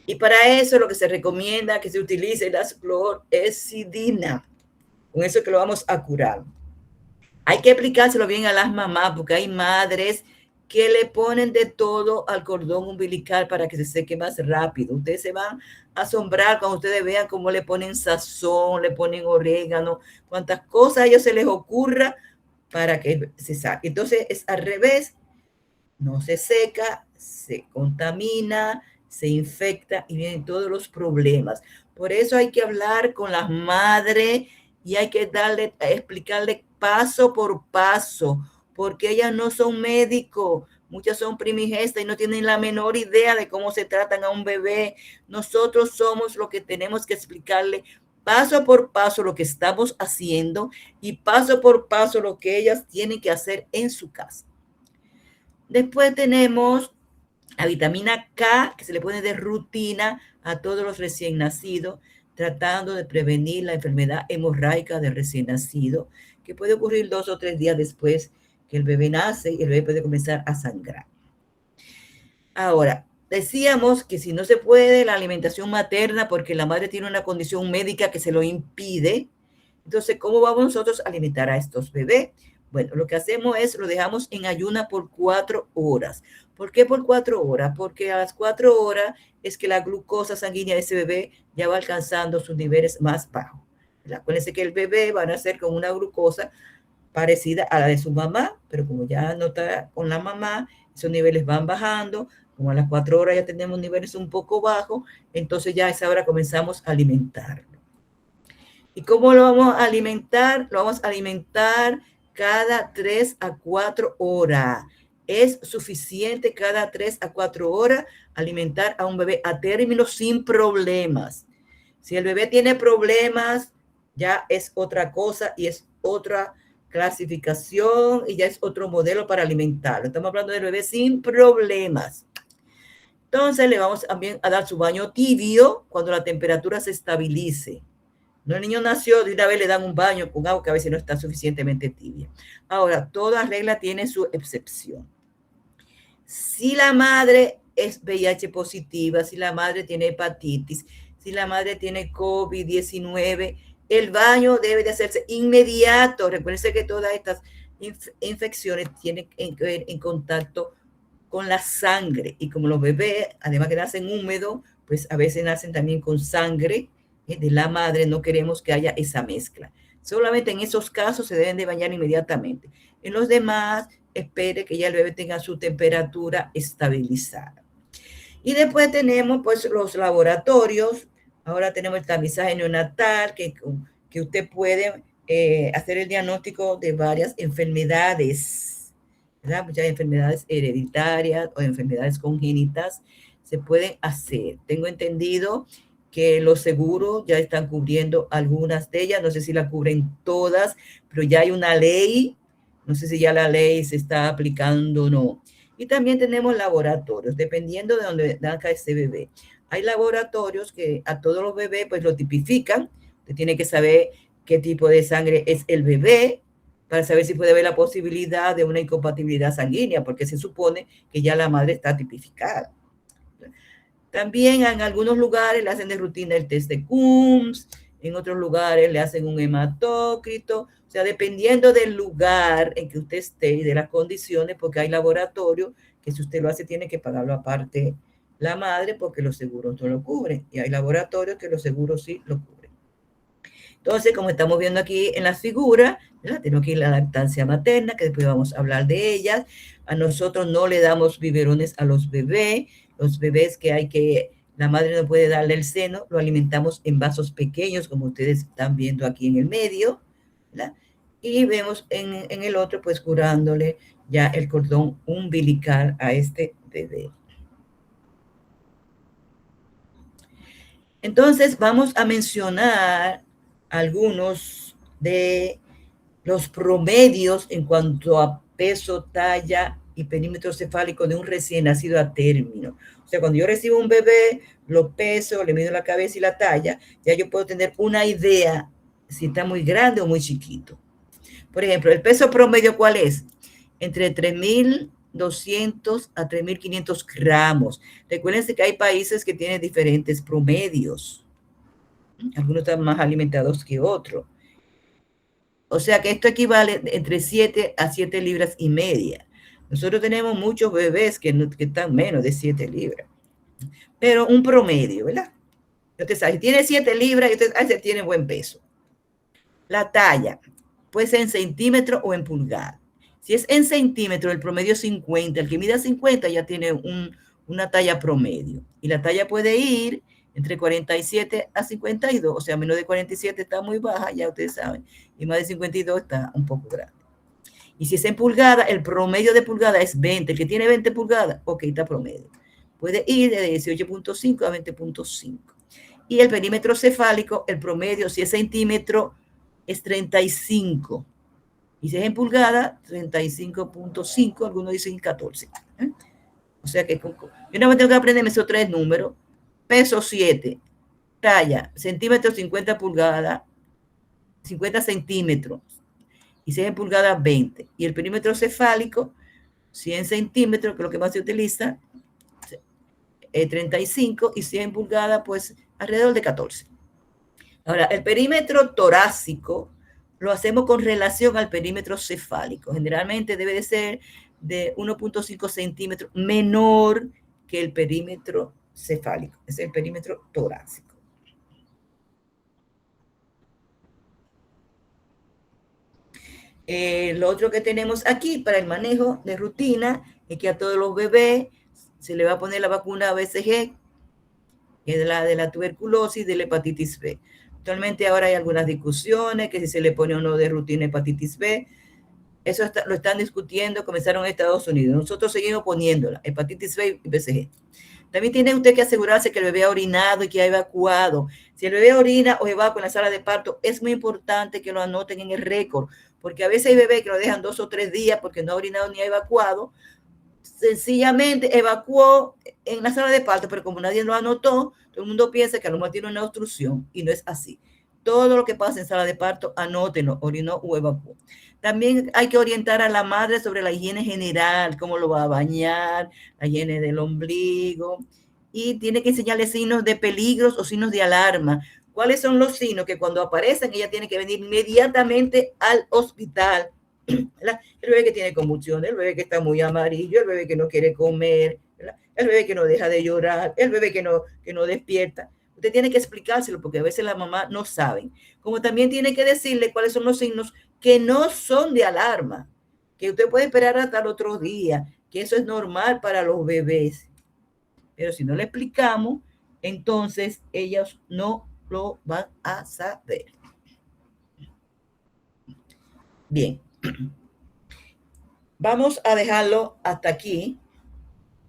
Y para eso lo que se recomienda que se utilice la clorhexidina. Con eso que lo vamos a curar. Hay que aplicárselo bien a las mamás, porque hay madres que le ponen de todo al cordón umbilical para que se seque más rápido. Ustedes se van a asombrar cuando ustedes vean cómo le ponen sazón, le ponen orégano, cuántas cosas a ellos se les ocurra para que se saque. Entonces es al revés, no se seca, se contamina, se infecta y vienen todos los problemas. Por eso hay que hablar con las madres y hay que explicarle paso por paso, porque ellas no son médicos, muchas son primigestas y no tienen la menor idea de cómo se tratan a un bebé. Nosotros somos los que tenemos que explicarle paso por paso lo que estamos haciendo y paso por paso lo que ellas tienen que hacer en su casa. Después tenemos la vitamina K, que se le pone de rutina a todos los recién nacidos, tratando de prevenir la enfermedad hemorrágica del recién nacido, que puede ocurrir 2 o 3 días después que el bebé nace y el bebé puede comenzar a sangrar. Ahora, decíamos que si no se puede la alimentación materna porque la madre tiene una condición médica que se lo impide, entonces, ¿cómo vamos nosotros a alimentar a estos bebés? Bueno, lo que hacemos es, lo dejamos en ayuna por 4 horas. ¿Por qué por 4 horas? Porque a las 4 horas es que la glucosa sanguínea de ese bebé ya va alcanzando sus niveles más bajos. Acuérdense que el bebé va a nacer con una glucosa parecida a la de su mamá, pero como ya no está con la mamá, esos niveles van bajando. Como a las 4 horas ya tenemos niveles un poco bajos, entonces ya a esa hora comenzamos a alimentarlo. ¿Y cómo lo vamos a alimentar? Lo vamos a alimentar cada 3 a 4 horas. Es suficiente cada 3 a 4 horas alimentar a un bebé a término sin problemas. Si el bebé tiene problemas, ya es otra cosa y es otra clasificación y ya es otro modelo para alimentarlo. Estamos hablando del bebé sin problemas. Entonces le vamos también a dar su baño tibio cuando la temperatura se estabilice. No, el niño nació, de una vez le dan un baño con agua que a veces no está suficientemente tibia. Ahora, toda regla tiene su excepción. Si la madre es VIH positiva, si la madre tiene hepatitis, si la madre tiene COVID-19, el baño debe de hacerse inmediato. Recuerden que todas estas infecciones tienen que ver en contacto con la sangre. Y como los bebés, además que nacen húmedos, pues a veces nacen también con sangre de la madre, no queremos que haya esa mezcla. Solamente en esos casos se deben de bañar inmediatamente. En los demás, espere que ya el bebé tenga su temperatura estabilizada. Y después tenemos pues los laboratorios. Ahora tenemos el tamizaje neonatal, que usted puede hacer el diagnóstico de varias enfermedades, ¿verdad? Muchas enfermedades hereditarias o enfermedades congénitas se pueden hacer. Tengo entendido que los seguros ya están cubriendo algunas de ellas, no sé si la cubren todas, pero ya hay una ley, no sé si ya la ley se está aplicando o no. Y también tenemos laboratorios, dependiendo de donde nazca ese bebé. Hay laboratorios que a todos los bebés pues lo tipifican, usted tiene que saber qué tipo de sangre es el bebé, para saber si puede haber la posibilidad de una incompatibilidad sanguínea, porque se supone que ya la madre está tipificada. También en algunos lugares le hacen de rutina el test de Coombs, en otros lugares le hacen un hematócrito, o sea, dependiendo del lugar en que usted esté y de las condiciones, porque hay laboratorios que si usted lo hace tiene que pagarlo aparte la madre porque los seguros no lo cubren, y hay laboratorios que los seguros sí lo cubren. Entonces, como estamos viendo aquí en las figuras, tenemos aquí la lactancia materna, que después vamos a hablar de ellas. A nosotros no le damos biberones a los bebés que la madre no puede darle el seno, lo alimentamos en vasos pequeños, como ustedes están viendo aquí en el medio, ¿verdad? Y vemos en el otro, pues, curándole ya el cordón umbilical a este bebé. Entonces, vamos a mencionar algunos de los promedios en cuanto a peso, talla y perímetro cefálico de un recién nacido a término. O sea, cuando yo recibo un bebé, lo peso, le mido la cabeza y la talla, ya yo puedo tener una idea si está muy grande o muy chiquito. Por ejemplo, el peso promedio, ¿cuál es? Entre 3.200 a 3.500 gramos. Recuérdense que hay países que tienen diferentes promedios. Algunos están más alimentados que otros. O sea que esto equivale entre 7 a 7 libras y media. Nosotros tenemos muchos bebés que están menos de 7 libras. Pero un promedio, ¿verdad? Usted sabe, si tiene 7 libras, usted tiene buen peso. La talla puede ser en centímetros o en pulgada. Si es en centímetros, el promedio es 50. El que mida 50 ya tiene una talla promedio. Y la talla puede ir entre 47 a 52. O sea, menos de 47 está muy baja, ya ustedes saben. Y más de 52 está un poco grande. Y si es en pulgada, el promedio de pulgada es 20. El que tiene 20 pulgadas, ok, está promedio. Puede ir de 18.5 a 20.5. Y el perímetro cefálico, el promedio, si es centímetro, es 35. Y si es en pulgada, 35.5, algunos dicen 14. O sea que yo no me tengo que aprenderme esos 3 números. Peso 7, talla, centímetros 50 pulgadas, 50 centímetros. Y si es en pulgadas, 20. Y el perímetro cefálico, 100 centímetros, que es lo que más se utiliza, 35. Y si es en pulgadas, pues alrededor de 14. Ahora, el perímetro torácico lo hacemos con relación al perímetro cefálico. Generalmente debe de ser de 1.5 centímetros menor que el perímetro cefálico. Es el perímetro torácico. Lo otro que tenemos aquí para el manejo de rutina es que a todos los bebés se le va a poner la vacuna BCG, que es de la tuberculosis, de la hepatitis B. Actualmente ahora hay algunas discusiones que si se le pone o no de rutina hepatitis B. Eso lo están discutiendo, comenzaron en Estados Unidos. Nosotros seguimos poniéndola, hepatitis B y BCG. También tiene usted que asegurarse que el bebé ha orinado y que ha evacuado. Si el bebé orina o evacua en la sala de parto, es muy importante que lo anoten en el récord, porque a veces hay bebés que lo dejan 2 o 3 días porque no ha orinado ni ha evacuado. Sencillamente evacuó en la sala de parto, pero como nadie lo anotó, todo el mundo piensa que a lo mejor tiene una obstrucción y no es así. Todo lo que pasa en sala de parto, anótenlo, orinó o evacuó. También hay que orientar a la madre sobre la higiene general, cómo lo va a bañar, la higiene del ombligo, y tiene que enseñarle signos de peligros o signos de alarma. ¿Cuáles son los signos? Que cuando aparecen, ella tiene que venir inmediatamente al hospital. El bebé que tiene convulsiones, el bebé que está muy amarillo, el bebé que no quiere comer, el bebé que no deja de llorar, el bebé que no despierta. Usted tiene que explicárselo porque a veces la mamá no saben. Como también tiene que decirle cuáles son los signos que no son de alarma, que usted puede esperar hasta el otro día, que eso es normal para los bebés. Pero si no le explicamos, entonces ellos no lo van a saber. Bien. Vamos a dejarlo hasta aquí.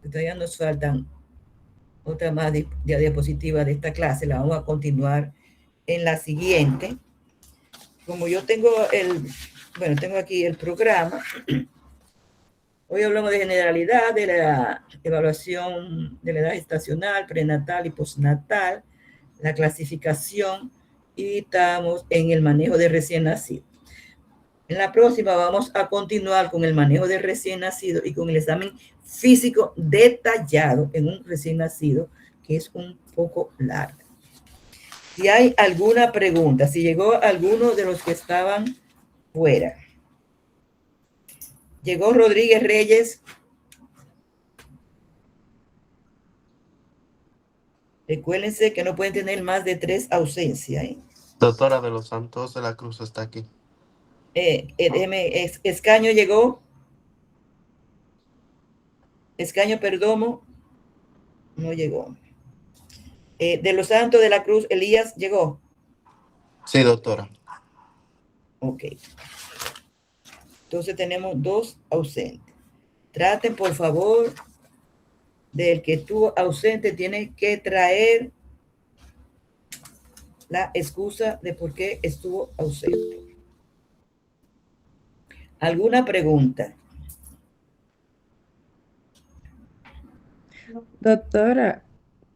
Todavía nos faltan otra más diapositiva de esta clase. La vamos a continuar en la siguiente. Como yo tengo tengo aquí el programa. Hoy hablamos de generalidad, de la evaluación de la edad estacional, prenatal y postnatal, la clasificación, y estamos en el manejo de recién nacido. En la próxima vamos a continuar con el manejo de recién nacido y con el examen físico detallado en un recién nacido, que es un poco largo. Si hay alguna pregunta, si llegó alguno de los que estaban fuera. Llegó Rodríguez Reyes. Recuérdense que no pueden tener más de 3 ausencias, ¿eh? Doctora de los Santos de la Cruz está aquí. Escaño llegó. Escaño Perdomo no llegó. De los Santos de la Cruz, Elías llegó. Sí, doctora. Ok. Entonces tenemos 2 ausentes. Traten, por favor, del que estuvo ausente, tiene que traer la excusa de por qué estuvo ausente. ¿Alguna pregunta? Doctora,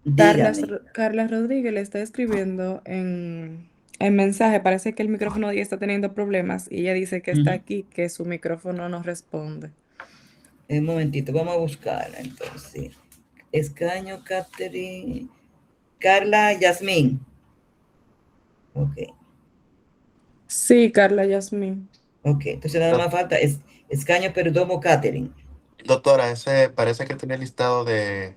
Dígame. Carla Rodríguez le está escribiendo en mensaje. Parece que el micrófono de ella está teniendo problemas y ella dice que está aquí, que su micrófono no responde. Un momentito, vamos a buscarla entonces. Escaño, Catherine, Carla, Yasmín. Ok. Sí, Carla Yasmín. Ok, entonces nada más falta Escaño, Perdomo, Catherine. Doctora, ese parece que tiene listado del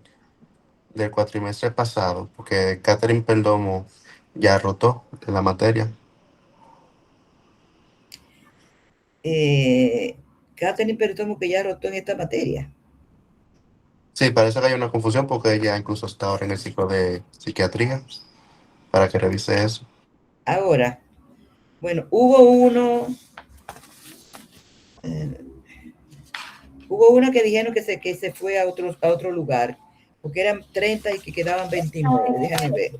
cuatrimestre pasado, porque Catherine Perdomo ya rotó en la materia. Catherine Perdomo, que ya rotó en esta materia. Sí, parece que hay una confusión porque ella incluso está ahora en el ciclo de psiquiatría, para que revise eso. Ahora, bueno, hubo una que dijeron que se fue a otro lugar, porque eran 30 y que quedaban 29. Déjame ver.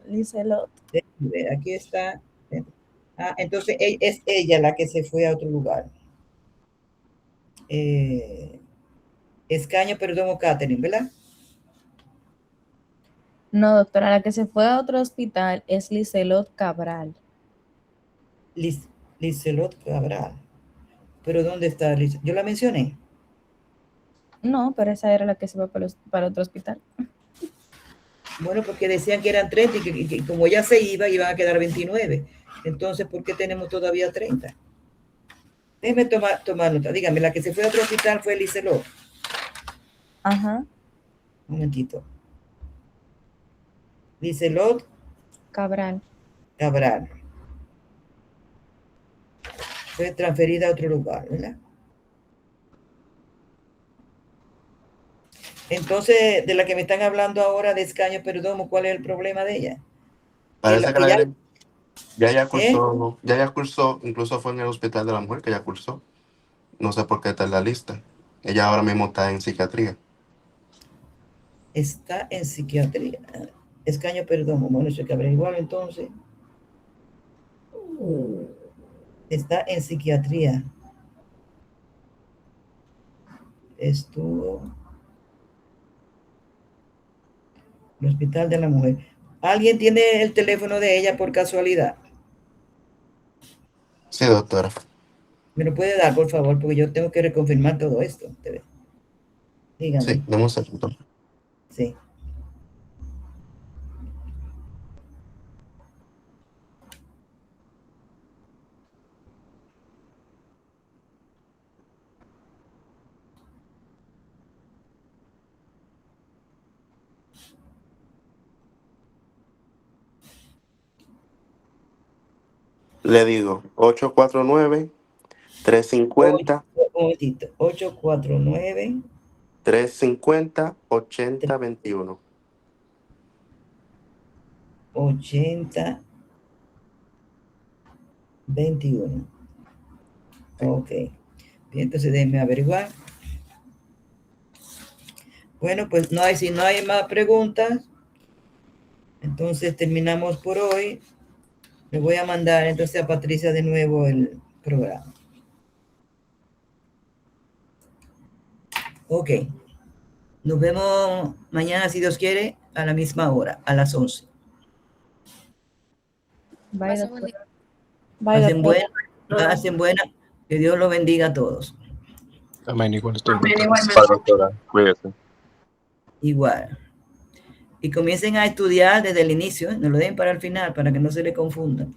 Lizelot. Déjame ver, aquí está. Entonces es ella la que se fue a otro lugar. Escaño, Perdomo, Catherine, ¿verdad? No, doctora, la que se fue a otro hospital es Lizelot Cabral. Lizelot Cabral. ¿Pero dónde está Liz? Yo la mencioné. No, pero esa era la que se fue para otro hospital. Bueno, porque decían que eran 30 y que como ya se iban a quedar 29. Entonces, ¿por qué tenemos todavía 30? Déjeme tomar nota. Dígame, la que se fue a otro hospital fue Lizelot. Ajá. Un momentito. Lizelot Cabral. Cabral. Fue transferida a otro lugar, ¿verdad? Entonces, de la que me están hablando ahora de Escaño Perdomo, ¿cuál es el problema de ella? Parece que ya ¿Eh? cursó, incluso fue en el Hospital de la Mujer que ya cursó. No sé por qué está en la lista. Ella ahora mismo está en psiquiatría. Está en psiquiatría. Escaño Perdomo. Bueno, eso hay que averiguarlo entonces. Está en psiquiatría. Estuvo en el Hospital de la Mujer. ¿Alguien tiene el teléfono de ella por casualidad? Sí, doctora. ¿Me lo puede dar, por favor? Porque yo tengo que reconfirmar todo esto. Dígame. Sí, dame un segundo. Sí. Le digo, 849-350, Un momentito, 849 350-8021. 80 21. Sí. Ok. Bien, entonces déjenme averiguar. Bueno, pues no hay, si no hay más preguntas, entonces terminamos por hoy. Le voy a mandar entonces a Patricia de nuevo el programa. Ok. Nos vemos mañana, si Dios quiere, a la misma hora, a las 11. Bye, Pasa buen día. doctora. Bye, Hacen doctora. buena, hacen buena. Que Dios los bendiga a todos. Amén, igual usted, Amén, doctora. igualmente. Doctora, cuídese. Igual. Y comiencen a estudiar desde el inicio, no lo den para el final, para que no se le confundan.